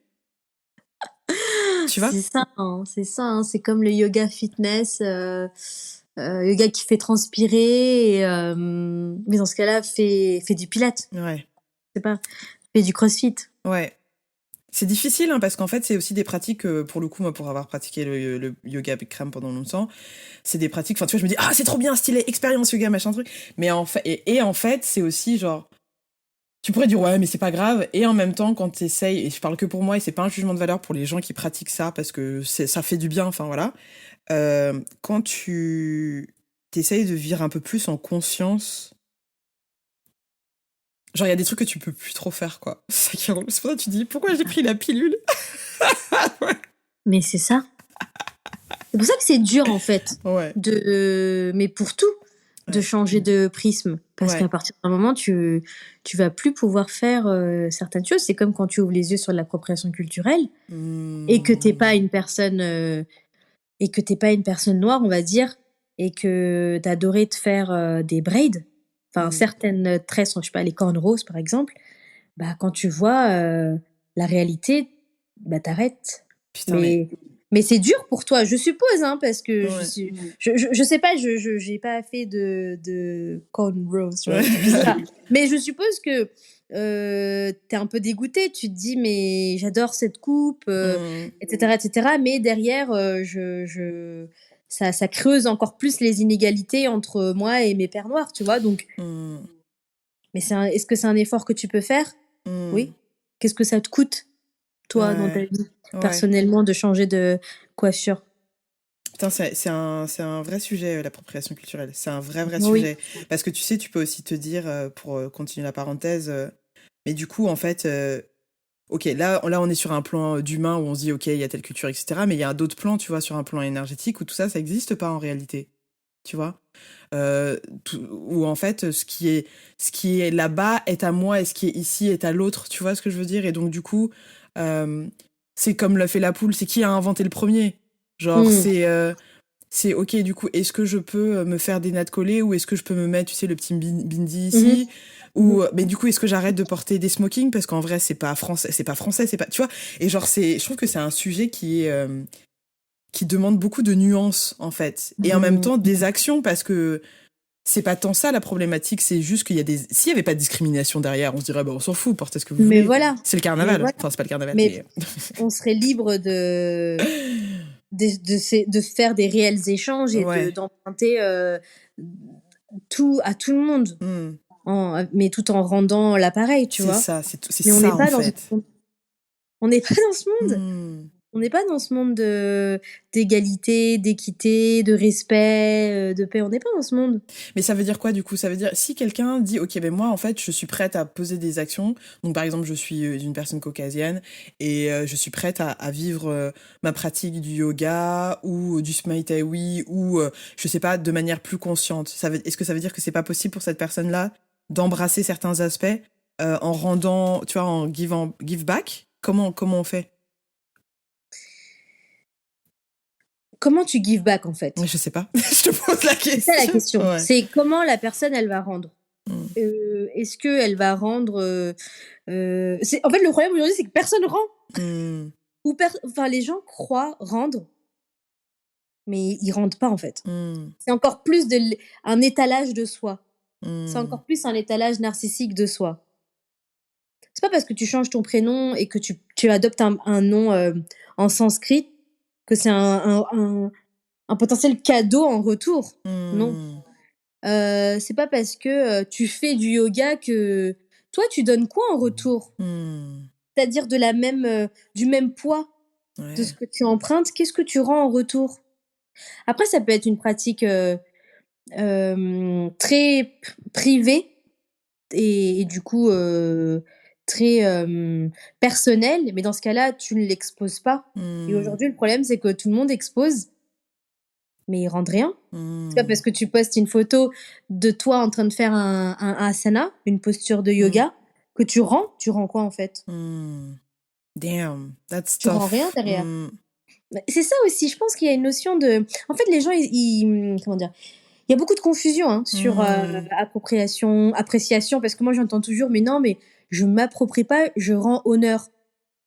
Tu vois? C'est ça, hein, c'est ça, hein. C'est comme le yoga fitness, yoga qui fait transpirer, mais dans ce cas-là, fais du pilates, Ouais, je sais pas, fais du crossfit. ouais. C'est difficile, hein, parce qu'en fait, c'est aussi des pratiques, pour le coup, moi, pour avoir pratiqué le yoga Bikram pendant longtemps, c'est des pratiques, enfin, tu vois, je me dis, ah, c'est trop bien, stylé, expérience yoga, machin truc. Mais en fait, et en fait, c'est aussi genre, tu pourrais dire, ouais, mais c'est pas grave. Et en même temps, quand t'essayes, et je parle que pour moi, et c'est pas un jugement de valeur pour les gens qui pratiquent ça, parce que ça fait du bien, enfin, voilà. Quand tu t'essayes de vivre un peu plus en conscience, genre, il y a des trucs que tu peux plus trop faire, quoi. C'est ça qui est drôle. C'est pour ça que tu dis, pourquoi j'ai pris la pilule? Mais c'est ça. C'est pour ça que c'est dur, en fait, Ouais, mais pour tout, de ouais, changer de prisme. Parce qu'à ouais. partir d'un moment, tu vas plus pouvoir faire certaines choses. C'est comme quand tu ouvres les yeux sur l'appropriation culturelle et que t'es pas Mmh. une personne et que t'es pas une personne noire, on va dire, et que t'adorais te faire des braids. Enfin, Mmh. certaines tresses, je sais pas, les cornrows par exemple. Bah, quand tu vois la réalité, bah t'arrêtes. Putain, mais Mais c'est dur pour toi, je suppose, hein, parce que ouais. je sais pas, j'ai pas fait de cornrows, tu vois, Ouais. c'est bizarre. Mais je suppose que tu un peu dégoûté. Tu te dis: «Mais j'adore cette coupe», Mmh. et cetera. Mais derrière, ça creuse encore plus les inégalités entre moi et mes pères noirs, tu vois? Donc Mmh. mais est-ce que c'est un effort que tu peux faire? Mmh. Oui. Qu'est-ce que ça te coûte, toi, dans ta Ouais. vie, Ouais. personnellement, de changer de coiffure? Putain, c'est un vrai sujet, l'appropriation culturelle. C'est un vrai, vrai Oui. sujet. Parce que tu sais, tu peux aussi te dire, pour continuer la parenthèse, mais du coup, en fait, ok, là, on est sur un plan d'humain où on se dit, ok, il y a telle culture, etc. Mais il y a d'autres plans, tu vois, sur un plan énergétique où tout ça, ça n'existe pas en réalité. Tu vois? Où en fait, ce qui est là-bas est à moi et ce qui est ici est à l'autre. Tu vois ce que je veux dire? Et donc, du coup, euh, c'est comme l'œuf et la poule. C'est qui a inventé le premier? Genre, Mmh. c'est ok, du coup, est-ce que je peux me faire des nattes collées ou est-ce que je peux me mettre, tu sais, le petit bindi Mhm, ici ou mhm. mais du coup, est-ce que j'arrête de porter des smokings parce qu'en vrai, c'est pas français, c'est pas, tu vois. Et genre, je trouve que c'est un sujet qui demande beaucoup de nuances en fait, et en même Mhm. temps des actions parce que c'est pas tant ça la problématique, c'est juste qu'il y a des. S'il y avait pas de discrimination derrière, on se dirait, bah, on s'en fout, portez ce que vous Mais voulez. voilà, C'est le mais carnaval. voilà. Enfin, c'est pas le carnaval, Mais mais. on serait libre de faire des réels échanges et Ouais. d'emprunter tout à tout le monde, Hmm. mais tout en rendant l'appareil, tu C'est vois. ça, c'est Mais on ça n'est en pas dans ce fait. monde. On n'est pas dans ce monde. Hmm. On n'est pas dans ce monde d'égalité, d'équité, de respect, de paix. On n'est pas dans ce monde. Mais ça veut dire quoi du coup? Ça veut dire si quelqu'un dit ok ben moi en fait je suis prête à poser des actions, donc par exemple je suis une personne caucasienne et je suis prête à vivre ma pratique du yoga ou du Muay Thai ou je sais pas de manière plus consciente. Est-ce que ça veut dire que c'est pas possible pour cette personne-là d'embrasser certains aspects en rendant, tu vois, en give back? Comment on fait? Comment tu give back, en fait? Je sais pas. Je te pose la C'est ça la question. question. Ouais. C'est comment la personne, elle va rendre. Mm. Est-ce qu'elle va rendre... En fait, le problème aujourd'hui, c'est que personne rend. Mm. Enfin, les gens croient rendre, mais ils rendent pas, en fait. Mm. C'est encore plus un étalage de soi. C'est Mm. encore plus un étalage narcissique de soi. C'est pas parce que tu changes ton prénom et que tu adoptes un nom en sanskrit que c'est un potentiel cadeau en retour. Non. Mm. C'est pas parce que tu fais du yoga que toi, tu donnes quoi en retour? Hmm. C'est-à-dire du même poids de ce Ouais. que tu empruntes, qu'est-ce que tu rends en retour? Après, ça peut être une pratique très privée et du coup très personnelle, mais dans ce cas-là, tu ne l'exposes pas. Et Hmm. aujourd'hui, le problème, c'est que tout le monde expose, mais ils rendent rien. C'est pas parce Hmm. que tu postes une photo de toi en train de faire un asana, une posture de Hmm. yoga, que tu rends quoi en fait? Hmm. Damn, that's Tu rends rien tough. derrière. Hmm. Mais c'est ça aussi, je pense qu'il y a une notion de... En fait, les gens, comment dire? Il y a beaucoup de confusion hein, sur Hmm. appropriation, appréciation, parce que moi j'entends toujours, mais non, mais je m'approprie pas, je rends honneur.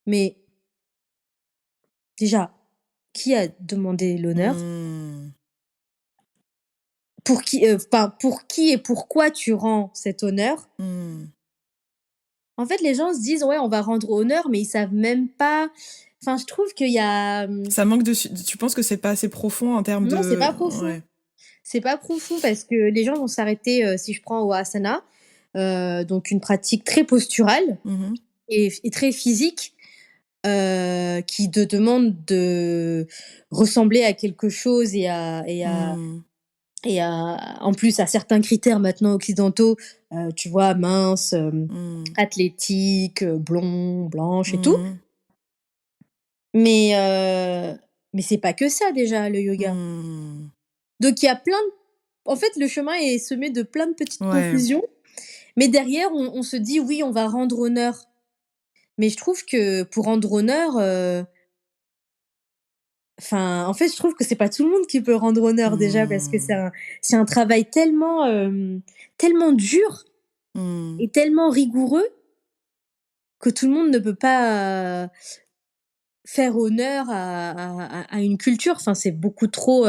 Mais déjà, qui a demandé l'honneur? Hmm. Pour qui et pourquoi tu rends cet honneur? Hmm. En fait, les gens se disent: «Ouais, on va rendre honneur», mais ils savent même pas enfin, je trouve qu'il y a, Ça manque tu penses que c'est pas assez profond en termes non, c'est de. pas profond. Ouais. C'est pas profond parce que les gens vont s'arrêter, si je prends au asana, donc une pratique très posturale Mhm. et très physique, qui te demande de ressembler à quelque chose Hmm. en plus à certains critères maintenant occidentaux, tu vois? Mince, Hmm. athlétique, blond, blanche et tout. Hmm. Mais mais c'est pas que ça déjà le yoga. Hmm. Donc il y a plein de en fait, le chemin est semé de plein de petites Ouais. confusions, mais derrière on se dit: «Oui, on va rendre honneur». Mais je trouve que pour rendre honneur, enfin, en fait, je trouve que c'est pas tout le monde qui peut rendre honneur déjà parce que Hmm. c'est un travail tellement, tellement dur Hmm. et tellement rigoureux que tout le monde ne peut pas, faire honneur à une culture. Enfin, c'est beaucoup trop,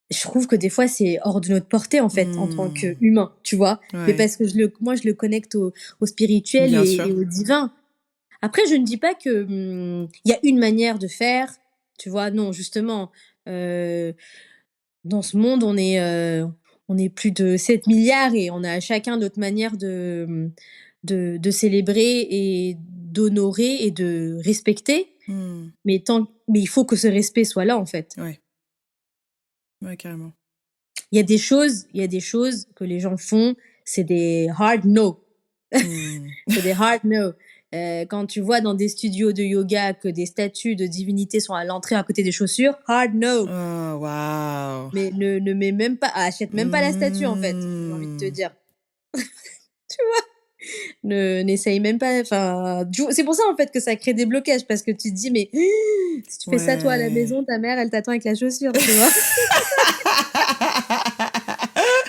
je trouve que des fois, c'est hors de notre portée, en fait, en tant Hmm. qu'humain, tu vois? Mais Ouais. parce que moi, je le connecte au spirituel Bien sûr. et au divin. Après, je ne dis pas que, il y a une manière de faire, tu vois? Non, justement, heu, dans ce monde, on est plus de 7 milliards et on a chacun notre manière de célébrer et d'honorer et de respecter. Hmm. Mais il faut que ce respect soit là, en fait. Ouais. Ouais, carrément. Il y a des choses que les gens font, c'est des hard no. Hmm. C'est des hard no. Quand tu vois dans des studios de yoga que des statues de divinités sont à l'entrée à côté des chaussures, hard no. Oh, wow. Mais ne mets même pas, achète même pas la statue en fait, j'ai envie de te Hmm. dire. Tu vois? n'essaye même pas. Enfin, c'est pour ça en fait que ça crée des blocages parce que tu te dis mais si tu fais ça toi à la Ouais. maison, ta mère elle t'attend avec la chaussure, tu vois,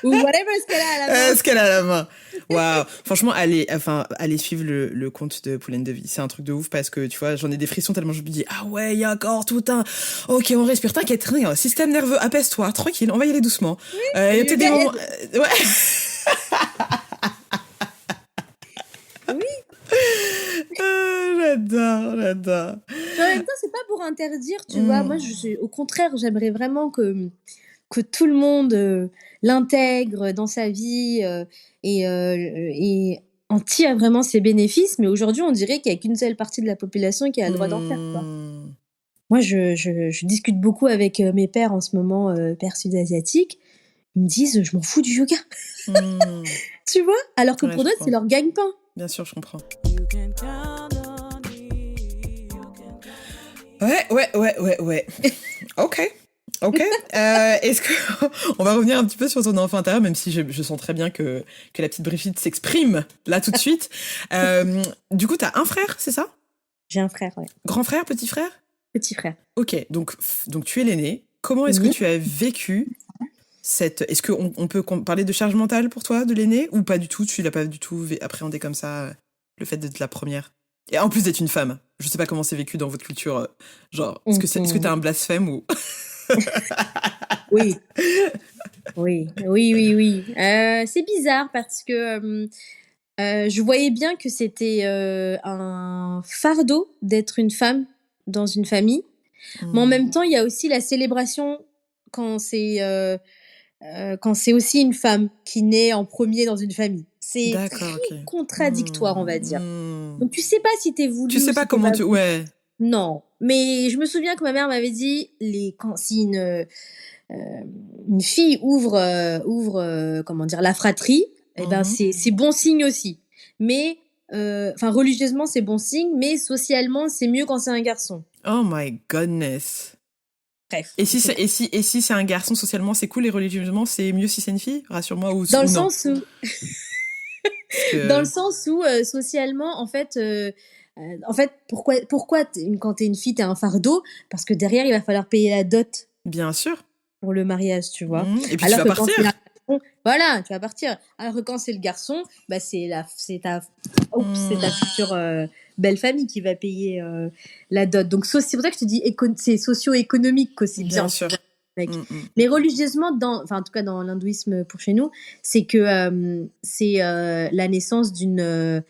ou whatever ce qu'elle a à la main. Ce qu'elle a à la main. Waouh. Franchement, allez suivre le compte de Poulaine de Vie. C'est un truc de ouf parce que, tu vois, j'en ai des frissons tellement je me dis, ah ouais, il y a encore tout un, ok, on respire, t'inquiète, rien. Système nerveux, apaise-toi, tranquille, on va y aller doucement. Il y a peut-être des moments, ouais. Oui. J'adore. Mais en même temps, c'est pas pour interdire, tu vois. Moi, au contraire, j'aimerais vraiment que tout le monde l'intègre dans sa vie et en tire vraiment ses bénéfices. Mais aujourd'hui, on dirait qu'il n'y a qu'une seule partie de la population qui a le droit d'en faire, quoi. Moi, je discute beaucoup avec mes pères en ce moment, pères sud-asiatiques. Ils me disent, je m'en fous du yoga. Tu vois? Alors que Ouais, pour je d'autres, c'est leur gagne-pain. Bien sûr, je comprends. Ouais. Ok. Est-ce que on va revenir un petit peu sur ton enfant intérieur, même si je sens très bien que la petite Brigitte s'exprime là tout de suite. Du coup, t'as un frère, c'est ça? J'ai un frère, ouais. Grand frère, petit frère? Petit frère. Ok, donc tu es l'aîné. Comment est-ce que tu as vécu est-ce qu'on peut parler de charge mentale pour toi de l'aîné ou pas du tout? Tu l'as pas du tout appréhendé comme ça, le fait d'être la première? Et en plus d'être une femme, je sais pas comment c'est vécu dans votre culture. Genre, est-ce que t'as un blasphème ou? Oui. C'est bizarre parce que je voyais bien que c'était un fardeau d'être une femme dans une famille. Mais en même temps, il y a aussi la célébration quand c'est aussi une femme qui naît en premier dans une famille. C'est D'accord, très ok. contradictoire, on va dire. Donc tu sais pas si t'es voulu Tu sais ou pas si t'es comment pas tu... voulu. Ouais. Non, mais je me souviens que ma mère m'avait dit si une fille ouvre comment dire, la fratrie, eh ben c'est bon signe aussi. Mais enfin religieusement c'est bon signe, mais socialement c'est mieux quand c'est un garçon. Oh my goodness. Bref. Et si c'est un garçon socialement c'est cool et religieusement c'est mieux si c'est une fille? Rassure-moi ou Dans le non. sens où dans le sens où socialement en fait pourquoi quand t'es une fille t'es un fardeau? Parce que derrière il va falloir payer la dot. Bien sûr. Pour le mariage, tu vois. Et puis Alors tu vas que partir. quand c'est un garçon, voilà, tu vas partir. Alors que quand c'est le garçon, bah c'est ta future belle famille qui va payer la dot. Donc c'est pour ça que je te dis c'est socio-économique aussi bien sûr. Mais religieusement, en tout cas dans l'hindouisme pour chez nous, c'est que c'est la naissance d'une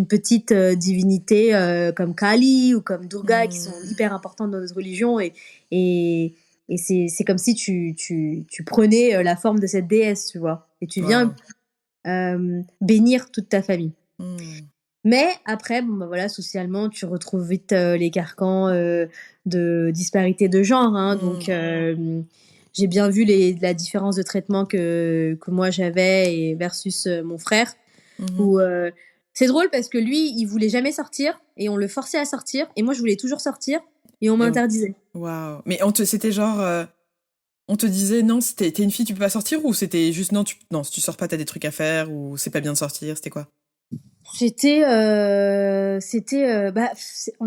petite divinité comme Kali ou comme Durga qui sont hyper importantes dans notre religion et c'est comme si tu prenais la forme de cette déesse, tu vois, et tu viens bénir toute ta famille. Mais après, bon, bah voilà, socialement, tu retrouves vite les carcans de disparité de genre. Hein, donc, j'ai bien vu la différence de traitement que moi j'avais versus mon frère. Où c'est drôle parce que lui, il voulait jamais sortir et on le forçait à sortir. Et moi, je voulais toujours sortir et on m'interdisait. Waouh. Mais c'était genre... on te disait, non, t'es une fille, tu peux pas sortir? Ou c'était juste, non, si tu sors pas, t'as des trucs à faire? Ou c'est pas bien de sortir? C'était quoi? On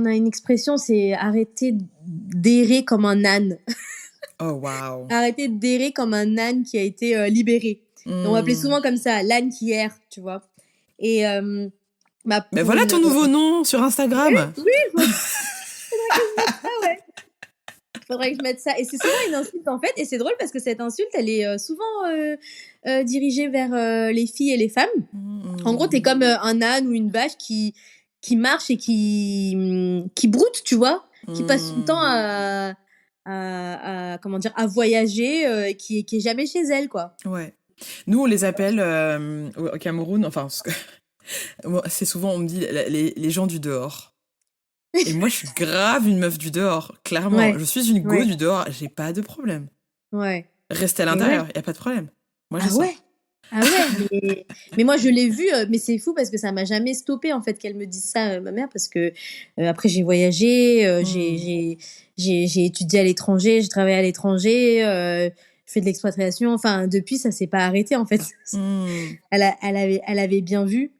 a une expression, c'est arrêter d'errer comme un âne. Oh, waouh. Arrêter d'errer comme un âne qui a été libéré. On m'appelait souvent comme ça, l'âne qui erre, tu vois. Et mais voilà ton nouveau nom sur Instagram. Oui. Faudrait que je mette ça. Et c'est souvent une insulte en fait. Et c'est drôle parce que cette insulte, elle est souvent dirigée vers les filles et les femmes. En gros, t'es comme un âne ou une vache qui marche et qui broute, tu vois, qui passe son temps à voyager, qui est jamais chez elle, quoi. Ouais. Nous, on les appelle au Cameroun, enfin, c'est souvent, on me dit, les gens du dehors. Et moi, je suis grave une meuf du dehors, clairement. Ouais. Je suis une go du dehors, j'ai pas de problème. Ouais. Rester à l'intérieur, y a pas de problème. Moi, je ouais. Ah ouais, mais moi je l'ai vu, mais c'est fou parce que ça m'a jamais stoppé en fait qu'elle me dise ça, ma mère, parce que après j'ai voyagé, j'ai étudié à l'étranger, j'ai travaillé à l'étranger, je fais de l'expatriation, enfin depuis ça s'est pas arrêté en fait. Elle avait bien vu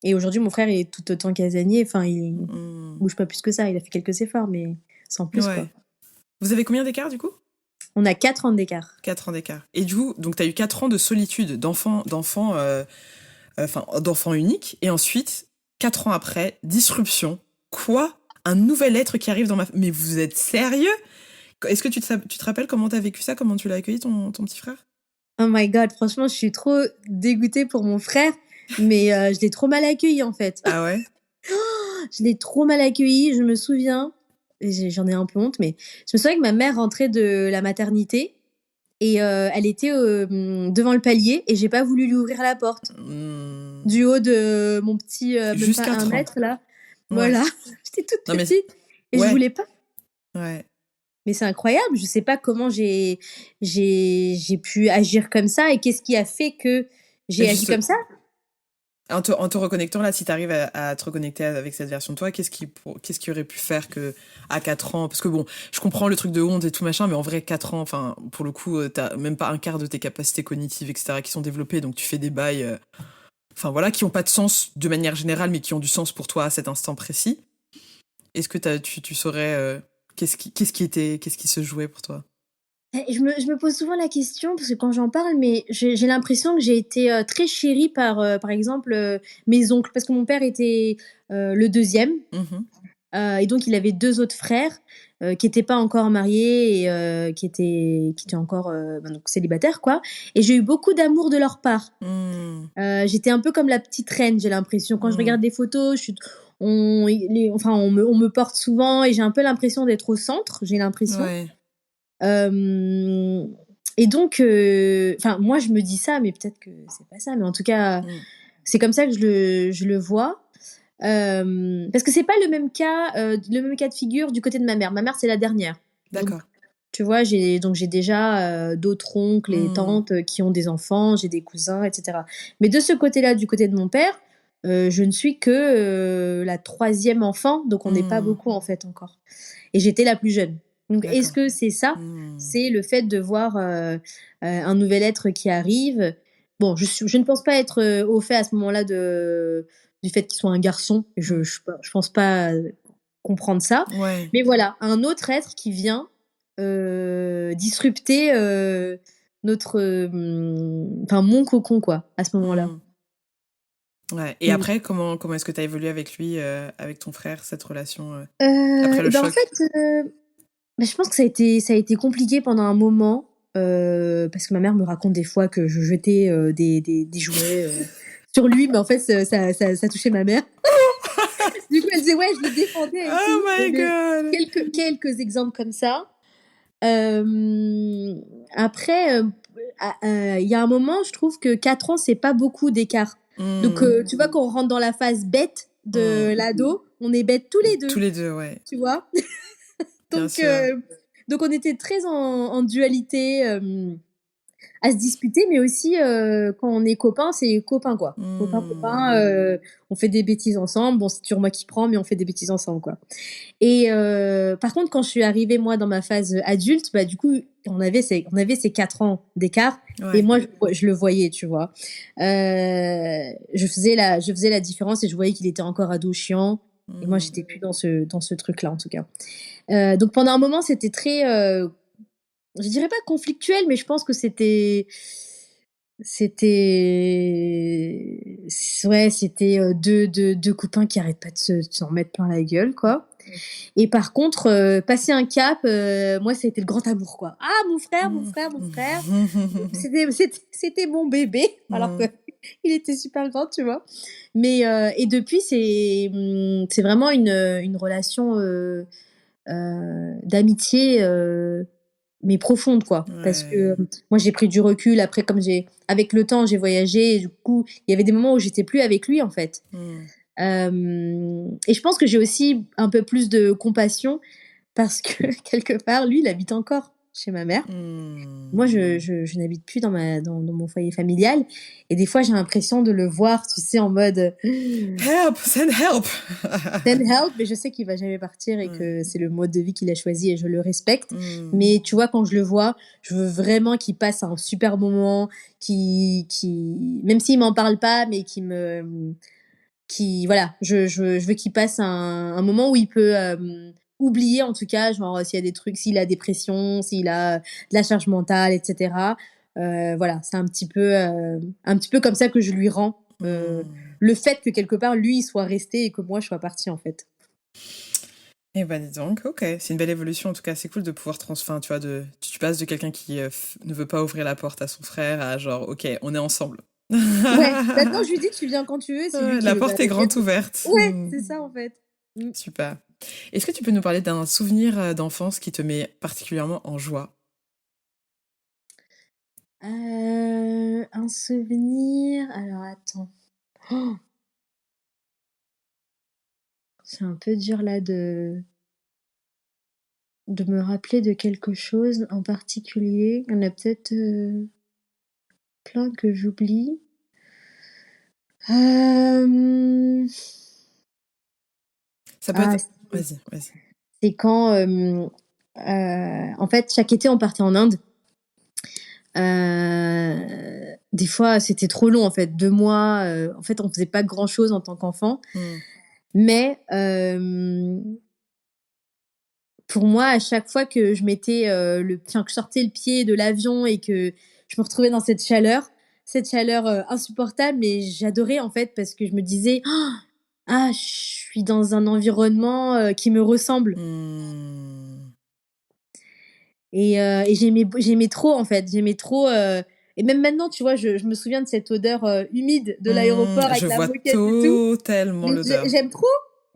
Et aujourd'hui, mon frère est tout autant casanier. Enfin, il Hmm. bouge pas plus que ça. Il a fait quelques efforts, mais sans plus, quoi. Ouais. Vous avez combien d'écart du coup? On a 4 ans d'écart. 4 ans d'écart. Et du coup, donc t'as eu 4 ans de solitude, d'enfant unique, et ensuite, 4 ans après, disruption. Quoi? Un nouvel être qui arrive dans ma... Mais vous êtes sérieux? Est-ce que tu te rappelles comment t'as vécu ça? Comment tu l'as accueilli, ton petit frère? Oh my God, franchement, je suis trop dégoûtée pour mon frère, mais je l'ai trop mal accueilli, en fait. Ah ouais? Je l'ai trop mal accueilli, je me souviens, et j'en ai un peu honte, mais je me souviens que ma mère rentrait de la maternité et elle était devant le palier et j'ai pas voulu lui ouvrir la porte. Hmm. Du haut de mon petit, même Juste pas un 4 ans. mètre là. Ouais. Voilà, j'étais toute Non mais... petite et je Ouais. voulais pas. Ouais. Mais c'est incroyable, je sais pas comment j'ai pu agir comme ça et qu'est-ce qui a fait que Mais j'ai agi juste, comme ça. en te reconnectant là, si t'arrives à te reconnecter avec cette version de toi, qu'est-ce qui aurait pu faire que à 4 ans, parce que bon, je comprends le truc de honte et tout machin, mais en vrai 4 ans, enfin pour le coup, t'as même pas un quart de tes capacités cognitives, etc., qui sont développées, donc tu fais des bails, enfin voilà, qui ont pas de sens de manière générale, mais qui ont du sens pour toi à cet instant précis. Est-ce que tu saurais qu'est-ce qui se jouait pour toi? Je me pose souvent la question parce que quand j'en parle, mais j'ai l'impression que j'ai été très chérie par exemple, mes oncles, parce que mon père était le deuxième, Mhm. et donc il avait deux autres frères qui n'étaient pas encore mariés et qui étaient encore donc célibataires, quoi. Et j'ai eu beaucoup d'amour de leur part. Hmm. J'étais un peu comme la petite reine, j'ai l'impression. Quand je Hmm. regarde des photos, enfin, on me porte souvent et j'ai un peu l'impression d'être au centre, j'ai l'impression. Ouais. Euh, et donc, enfin, moi, je me dis ça, mais peut-être que c'est pas ça. Mais en tout cas, Hmm. c'est comme ça que je le vois. Parce que c'est pas le même cas de figure du côté de ma mère. Ma mère, c'est la dernière. Donc, D'accord. tu vois, j'ai déjà d'autres oncles et Hmm. tantes qui ont des enfants, j'ai des cousins, etc. Mais de ce côté-là, du côté de mon père, je ne suis que la troisième enfant, donc on n'est pas Hmm. beaucoup en fait encore. Et j'étais la plus jeune. Donc, est-ce D'accord. que c'est ça? Hmm. C'est le fait de voir un nouvel être qui arrive. Bon, je ne pense pas être au fait à ce moment-là du fait qu'il soit un garçon. Hmm. Je pense pas comprendre ça. Ouais. Mais voilà, un autre être qui vient disrupter enfin mon cocon, quoi, à ce moment-là. Hmm. Ouais. Et Mm. après, comment est-ce que tu as évolué avec lui, avec ton frère, cette relation, après le Et ben en choc? fait, bah, je pense que ça a été compliqué pendant un moment, parce que ma mère me raconte des fois que je jetais, des jouets, sur lui, mais en fait, ça touchait ma mère. Du coup, elle disait: «Ouais, je le défendais et Oh tout», my mais god! quelques exemples comme ça. Après, il y a un moment, je trouve que 4 ans, c'est pas beaucoup d'écart. Donc, Hmm. tu vois, quand on rentre dans la phase bête Hmm. de l'ado, on est bêtes tous les Tous 2, les deux, ouais. tu vois? Bien Donc, sûr. donc on était très en dualité, à se disputer, mais aussi quand on est copains, c'est copains, quoi. Copains, Hmm. copains, on fait des bêtises ensemble. Bon, c'est toujours moi qui prends, mais on fait des bêtises ensemble, quoi. Et par contre, quand je suis arrivée, moi, dans ma phase adulte, bah, du coup, on avait ces 4 ans d'écart et Ouais. moi, je le voyais, tu vois? Je faisais la différence et je voyais qu'il était encore ado chiant et moi, Hmm. j'étais plus dans ce truc-là, en tout cas. Donc pendant un moment, c'était très, je dirais pas conflictuel, mais je pense que c'était 2 copains qui arrêtent pas de s'en mettre plein la gueule, quoi. Et par contre, passer un cap, moi, ça a été le grand amour, quoi. «Ah, mon frère, mon Hmm. frère, mon frère!» Hmm. C'était mon bébé, alors Hmm. qu'il était super grand, tu vois? Mais et depuis, c'est vraiment une relation, d'amitié, mais profonde, quoi. Parce que Ouais. moi, j'ai pris du recul. Après, comme avec le temps, j'ai voyagé. Et du coup, il y avait des moments où j'étais plus avec lui, en fait. Hmm. Et je pense que j'ai aussi un peu plus de compassion parce que quelque part, lui, il habite encore chez ma mère. Hmm. Moi, je n'habite plus dans mon foyer familial. Et des fois, j'ai l'impression de le voir, tu sais, en mode Help! Send help! send help, mais je sais qu'il va jamais partir et Ouais. que c'est le mode de vie qu'il a choisi et je le respecte. Hmm. Mais tu vois, quand je le vois, je veux vraiment qu'il passe un super moment, même s'il m'en parle pas, mais voilà, je veux qu'il passe un moment où il peut oublier, en tout cas, genre s'il y a des trucs, s'il a des pressions, s'il a de la charge mentale, etc. Voilà, c'est un petit peu comme ça que je lui rends Mmh. le fait que quelque part, lui, il soit resté et que moi, je sois partie, en fait. Eh ben dis donc, ok, c'est une belle évolution en tout cas, c'est cool de pouvoir enfin, tu vois, tu passes de quelqu'un qui ne veut pas ouvrir la porte à son frère à genre, ok, on est ensemble. Ouais, maintenant, je lui dis, tu viens quand tu veux, c'est lui Ouais, qui la veut pas porte est venir. grande ouverte. Ouais, Hmm, c'est ça, en fait. Mm. super. Est-ce que tu peux nous parler d'un souvenir d'enfance qui te met particulièrement en joie? Un souvenir, alors attends. Oh, c'est un peu dur là de me rappeler de quelque chose en particulier. Il y en a peut-être plein que j'oublie. Euh, Ça peut Ah, être... Vas-y, vas-y. c'est quand, en fait, chaque été, on partait en Inde. Des fois, c'était trop long, en fait. 2 mois. En fait, on faisait pas grand-chose en tant qu'enfant. Hmm, Mais pour moi, à chaque fois que je mettais enfin, que je sortais le pied de l'avion et que je me retrouvais dans cette chaleur insupportable, mais j'adorais en fait parce que je me disais, ah, je suis dans un environnement qui me ressemble. hmm. Et j'aimais trop en fait, j'aimais trop. Et même maintenant, tu vois, je me souviens de cette odeur humide de Hmm, l'aéroport avec je la vois moquette et tout. totalement Mais l'odeur. j'aime trop,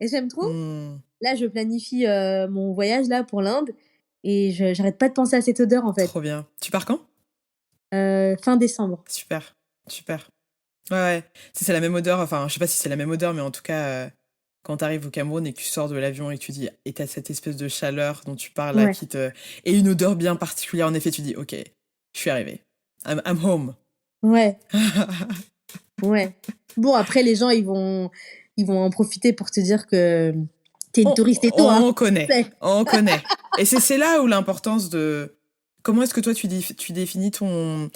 et j'aime trop. Hmm, Là, je planifie mon voyage là pour l'Inde et j'arrête pas de penser à cette odeur en fait. trop bien. Tu pars quand? Fin décembre. Super, super. Ouais, ouais. C'est la même odeur, enfin, je sais pas si c'est la même odeur, mais en tout cas, quand t'arrives au Cameroun et que tu sors de l'avion et que tu dis, et t'as cette espèce de chaleur dont tu parles là Ouais, qui te. Et une odeur bien particulière, en effet, tu dis, ok, je suis arrivé. I'm home. ouais, ouais. Bon, après, les gens, ils vont en profiter pour te dire que t'es une on, touriste et tout, hein. on connaît, C'est- on connaît. Et c'est là où l'importance de. Comment est-ce que toi tu définis ton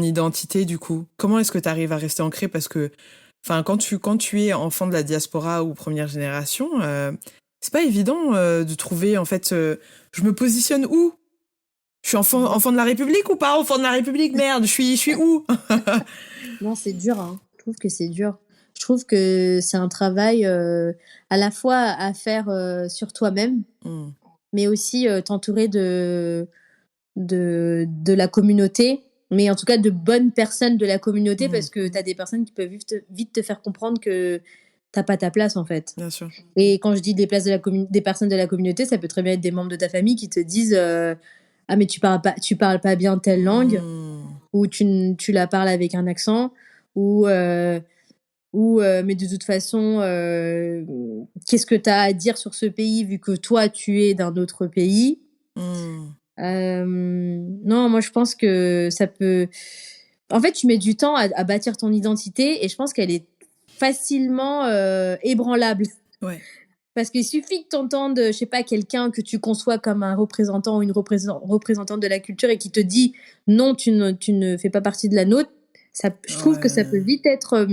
identité du coup? Comment est-ce que tu arrives à rester ancré? Parce que, enfin, quand tu es enfant de la diaspora ou première génération, c'est pas évident de trouver en fait. Je me positionne où? Je suis enfant de la République ou pas enfant de la République? Merde, je suis où? Non, c'est dur, hein. Je trouve que c'est dur. Je trouve que c'est un travail à la fois à faire sur toi-même, Hmm, mais aussi t'entourer de la communauté, mais en tout cas de bonnes personnes de la communauté, hmm, parce que tu as des personnes qui peuvent vite te faire comprendre que t'as pas ta place en fait. bien sûr. Et quand je dis des personnes de la communauté, ça peut très bien être des membres de ta famille qui te disent ah mais tu parles pas bien telle langue, Hmm, ou tu la parles avec un accent, ou mais de toute façon qu'est-ce que tu as à dire sur ce pays vu que toi tu es d'un autre pays. hmm, Non, moi je pense que ça peut. En fait, tu mets du temps à bâtir ton identité et je pense qu'elle est facilement ébranlable. ouais. Parce qu'il suffit que tu entendes, je sais pas, quelqu'un que tu conçois comme un représentant ou une représentante de la culture et qui te dit non, tu ne fais pas partie de la nôtre. Je trouve que ça peut Ouais. vite être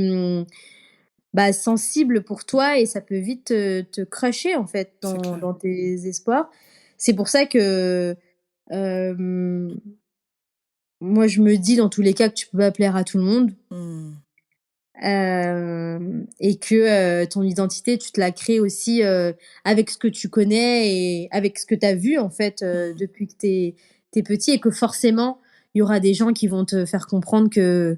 bah, sensible pour toi et ça peut vite te crusher en fait C'est clair. dans tes espoirs. C'est pour ça que euh, moi, je me dis dans tous les cas que tu peux pas plaire à tout le monde Hmm, et que ton identité, tu te la crées aussi avec ce que tu connais et avec ce que tu as vu en fait hmm, depuis que t'es petit et que forcément, il y aura des gens qui vont te faire comprendre que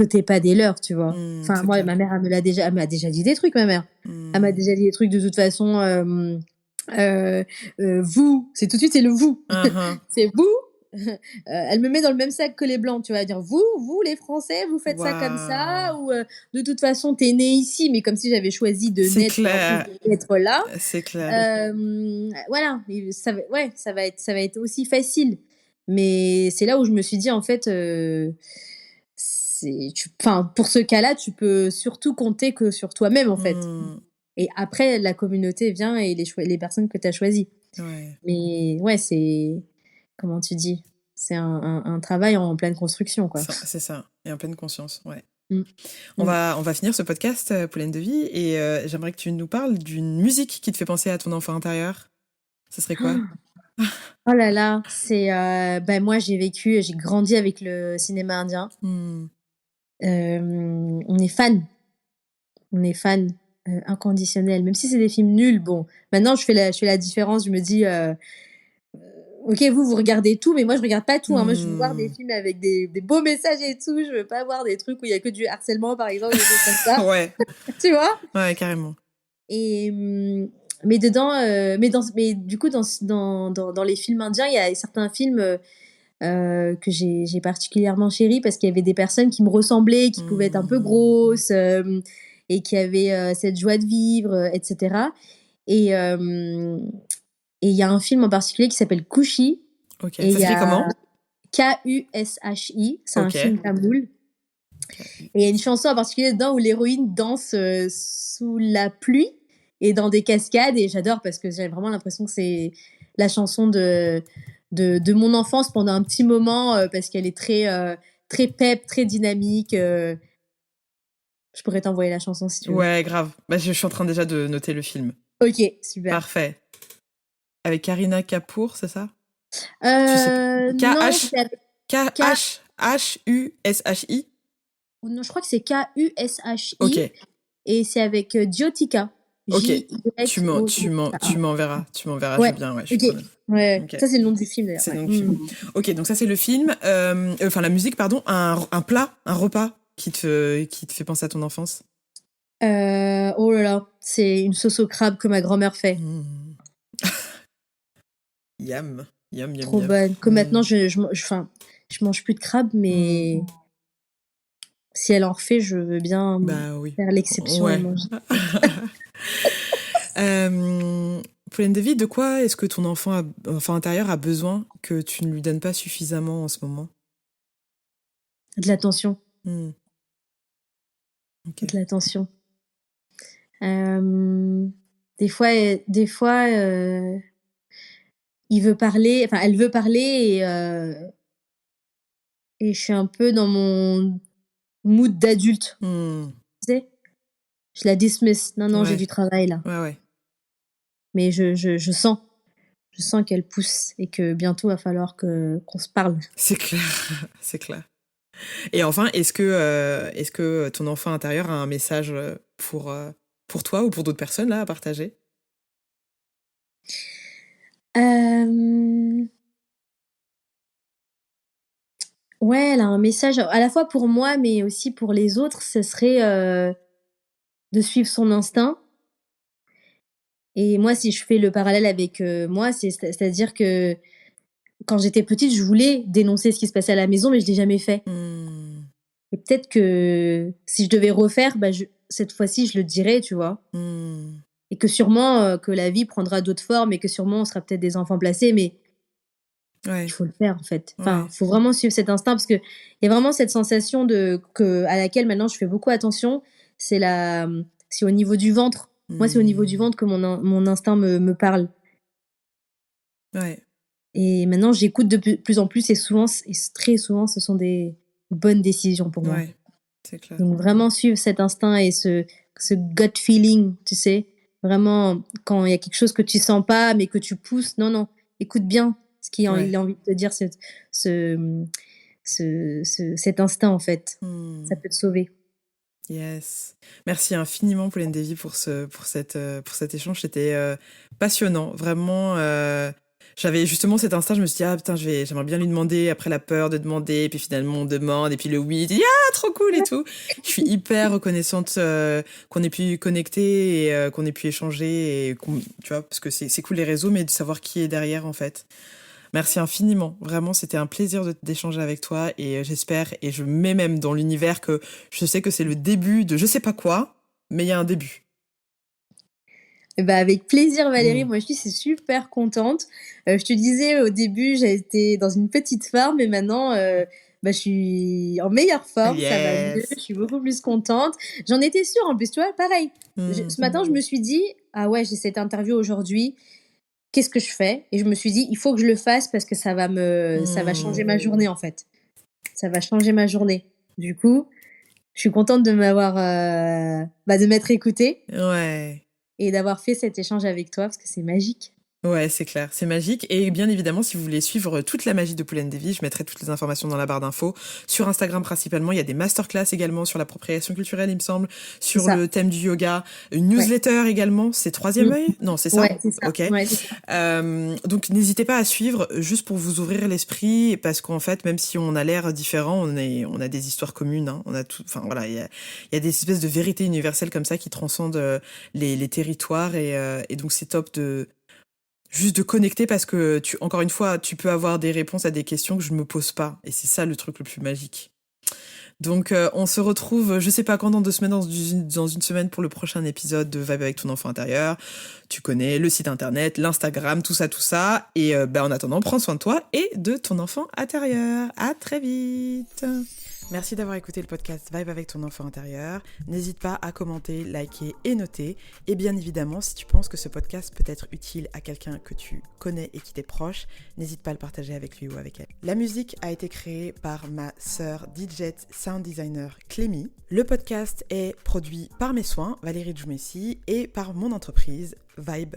t'es pas des leurs, tu vois. hmm, Enfin, c'est moi, clair. ma mère, elle m'a déjà dit des trucs, ma mère. Elle m'a Hmm. déjà dit des trucs de toute façon. Euh, vous, c'est tout de suite, c'est le vous. Uh-huh. C'est vous. Elle me met dans le même sac que les blancs, tu vas dire vous les Français, vous faites ça comme Waouh. ça, ou de toute façon t'es né ici, mais comme si j'avais choisi de C'est naître ou clair. de naître là. C'est clair. Voilà, et ouais, ça va être aussi facile. Mais c'est là où je me suis dit en fait, enfin pour ce cas-là, tu peux surtout compter que sur toi-même en fait. Hmm, Et après, la communauté vient et les personnes que tu as choisies. ouais. Mais ouais, c'est. Comment tu dis? C'est un travail en pleine construction, quoi. C'est ça. Et en pleine conscience. Ouais. Mm. Mm. On va finir ce podcast, Pauline de Vie, et j'aimerais que tu nous parles d'une musique qui te fait penser à ton enfant intérieur. Ce serait quoi? Oh là là, moi j'ai grandi avec le cinéma indien. Hmm. On est fan, inconditionnel, même si c'est des films nuls. Bon, maintenant je fais la différence. Je me dis, ok, vous regardez tout, mais moi je regarde pas tout. Hein. Moi je veux voir des Hmm. films avec des beaux messages et tout. Je veux pas voir des trucs où il y a que du harcèlement, par exemple, des choses comme ça. Ouais, Tu vois? ouais, carrément. Et mais dedans, mais du coup dans les films indiens, il y a certains films que j'ai particulièrement chéri parce qu'il y avait des personnes qui me ressemblaient, qui pouvaient être un peu Hmm. grosses et qui avaient cette joie de vivre, etc. Et et il y a un film en particulier qui s'appelle Kushi Ok, et il ça y s'écrit a comment? Kushi, c'est un Ok. film tamoul. Et il y a une chanson en particulier dedans où l'héroïne danse sous la pluie et dans des cascades. Et j'adore parce que j'ai vraiment l'impression que c'est la chanson de mon enfance pendant un petit moment parce qu'elle est très pep, très dynamique. Je pourrais t'envoyer la chanson si tu veux. Ouais, grave. Bah, je suis en train déjà de noter le film. Ok, super. Parfait. Avec Karina Kapoor, c'est ça? Tu sais pas. Non, K-H... c'est avec K... K-H-H-U-S-H-I? non, je crois que c'est Kushi Ok, et c'est avec Jyotika. ok. Jyotika. Tu m'enverras. Tu m'enverras, je veux Ouais, bien, ouais, je suis ok. preneuse. Ouais, Ok. ça c'est le nom du film d'ailleurs. C'est Ouais. le nom du film. Ok, donc ça c'est le film. Enfin, la musique, pardon. Un plat, un repas qui te fait penser à ton enfance. Oh là là, c'est une sauce au crabe que ma grand-mère fait. Mm. Yum. Yum, yum, Trop yum. bonne. Que maintenant, Mm. enfin, je mange plus de crabe, Mm. mais si elle en refait, je veux bien Bah oui. faire l'exception et Ouais. manger. Pauline Davy, de quoi est-ce que ton enfant intérieur a besoin que tu ne lui donnes pas suffisamment en ce moment? De l'attention. Hmm, ok. De l'attention. Euh, des fois, il veut parler, enfin, elle veut parler et je suis un peu dans mon mood d'adulte. Hmm, Tu sais, je la dismiss. Non, non, j'ai ouais, du travail là. ouais, ouais. Mais je sens qu'elle pousse et que bientôt va falloir qu'on se parle. C'est clair, c'est clair. Et enfin, est-ce que ton enfant intérieur a un message pour toi ou pour d'autres personnes là à partager? Euh, Ouais, elle a un message à la fois pour moi, mais aussi pour les autres. Ce serait de suivre son instinct. Et moi, si je fais le parallèle avec moi, c'est-à-dire que quand j'étais petite, je voulais dénoncer ce qui se passait à la maison, mais je l'ai jamais fait. Hmm, Et peut-être que si je devais refaire, cette fois-ci, je le dirais, tu vois. hmm, Et que sûrement que la vie prendra d'autres formes et que sûrement on sera peut-être des enfants placés, mais il ouais, faut le faire en fait. Enfin, ouais. faut vraiment suivre cet instinct parce que il y a vraiment cette sensation à laquelle maintenant je fais beaucoup attention. C'est au niveau du ventre. Moi, c'est au niveau du Hmm, ventre que mon instinct me parle. ouais, Et maintenant, j'écoute de plus en plus et très souvent, ce sont des bonnes décisions pour moi. ouais, c'est clair. Donc vraiment suivre cet instinct et ce gut feeling, tu sais, vraiment quand il y a quelque chose que tu sens pas mais que tu pousses, non non, écoute bien il Ouais. a envie de te dire ce, cet instinct en fait. Ça Hmm. peut te sauver. Yes. Merci infiniment, Pauline Davy, pour cet échange. C'était passionnant. Vraiment, j'avais justement cet instinct. Je me suis dit, ah putain, j'aimerais bien lui demander après la peur de demander. Et puis finalement, on demande. Et puis le oui, tu dis, ah, trop cool et tout. Je suis hyper reconnaissante qu'on ait pu connecter et qu'on ait pu échanger. Tu vois, parce que c'est cool les réseaux, mais de savoir qui est derrière, en fait. Merci infiniment. Vraiment, c'était un plaisir d'échanger avec toi et j'espère et je mets même dans l'univers que je sais que c'est le début de je sais pas quoi, mais il y a un début. Et bah avec plaisir Valérie, Mm. moi je suis super contente. Je te disais au début, j'ai été dans une petite forme et maintenant je suis en meilleure forme, ça va mieux, Yes. je suis beaucoup plus contente. J'en étais sûre en plus, tu vois, pareil. Mm. Ce matin, je me suis dit, ah ouais, j'ai cette interview aujourd'hui, qu'est-ce que je fais? Et je me suis dit, il faut que je le fasse parce que ça va changer Mm. ma journée en fait. Ça va changer ma journée. Du coup, Je suis contente de m'avoir, de m'être écoutée Ouais. et d'avoir fait cet échange avec toi parce que c'est magique. Ouais, c'est clair, c'est magique. Et bien évidemment, si vous voulez suivre toute la magie de Poulaine Davy, je mettrai toutes les informations dans la barre d'infos. Sur Instagram principalement, il y a des masterclass également sur l'appropriation culturelle, il me semble, C'est sur ça. le thème du yoga, une Ouais. newsletter également, c'est Troisième Mmh. œil? Non, c'est ça? Ouais, c'est ça. Ok. Ouais, c'est ça. Donc n'hésitez pas à suivre, juste pour vous ouvrir l'esprit, parce qu'en fait, même si on a l'air différent, on a des histoires communes, hein, on a tout, enfin voilà, il y a des espèces de vérités universelles comme ça qui transcendent les territoires, et donc c'est top juste de connecter, parce que encore une fois, tu peux avoir des réponses à des questions que je me pose pas. Et c'est ça le truc le plus magique. Donc, on se retrouve, je sais pas quand, dans 2 semaines, dans une semaine, pour le prochain épisode de Vibe avec ton enfant intérieur. Tu connais le site internet, l'Instagram, tout ça, tout ça. Et en attendant, prends soin de toi et de ton enfant intérieur. À très vite. Merci d'avoir écouté le podcast Vibe avec ton enfant intérieur. N'hésite pas à commenter, liker et noter. Et bien évidemment, si tu penses que ce podcast peut être utile à quelqu'un que tu connais et qui t'est proche, n'hésite pas à le partager avec lui ou avec elle. La musique a été créée par ma sœur DJ sound designer Clémy. Le podcast est produit par mes soins, Valérie Djoumessi, et par mon entreprise Vibe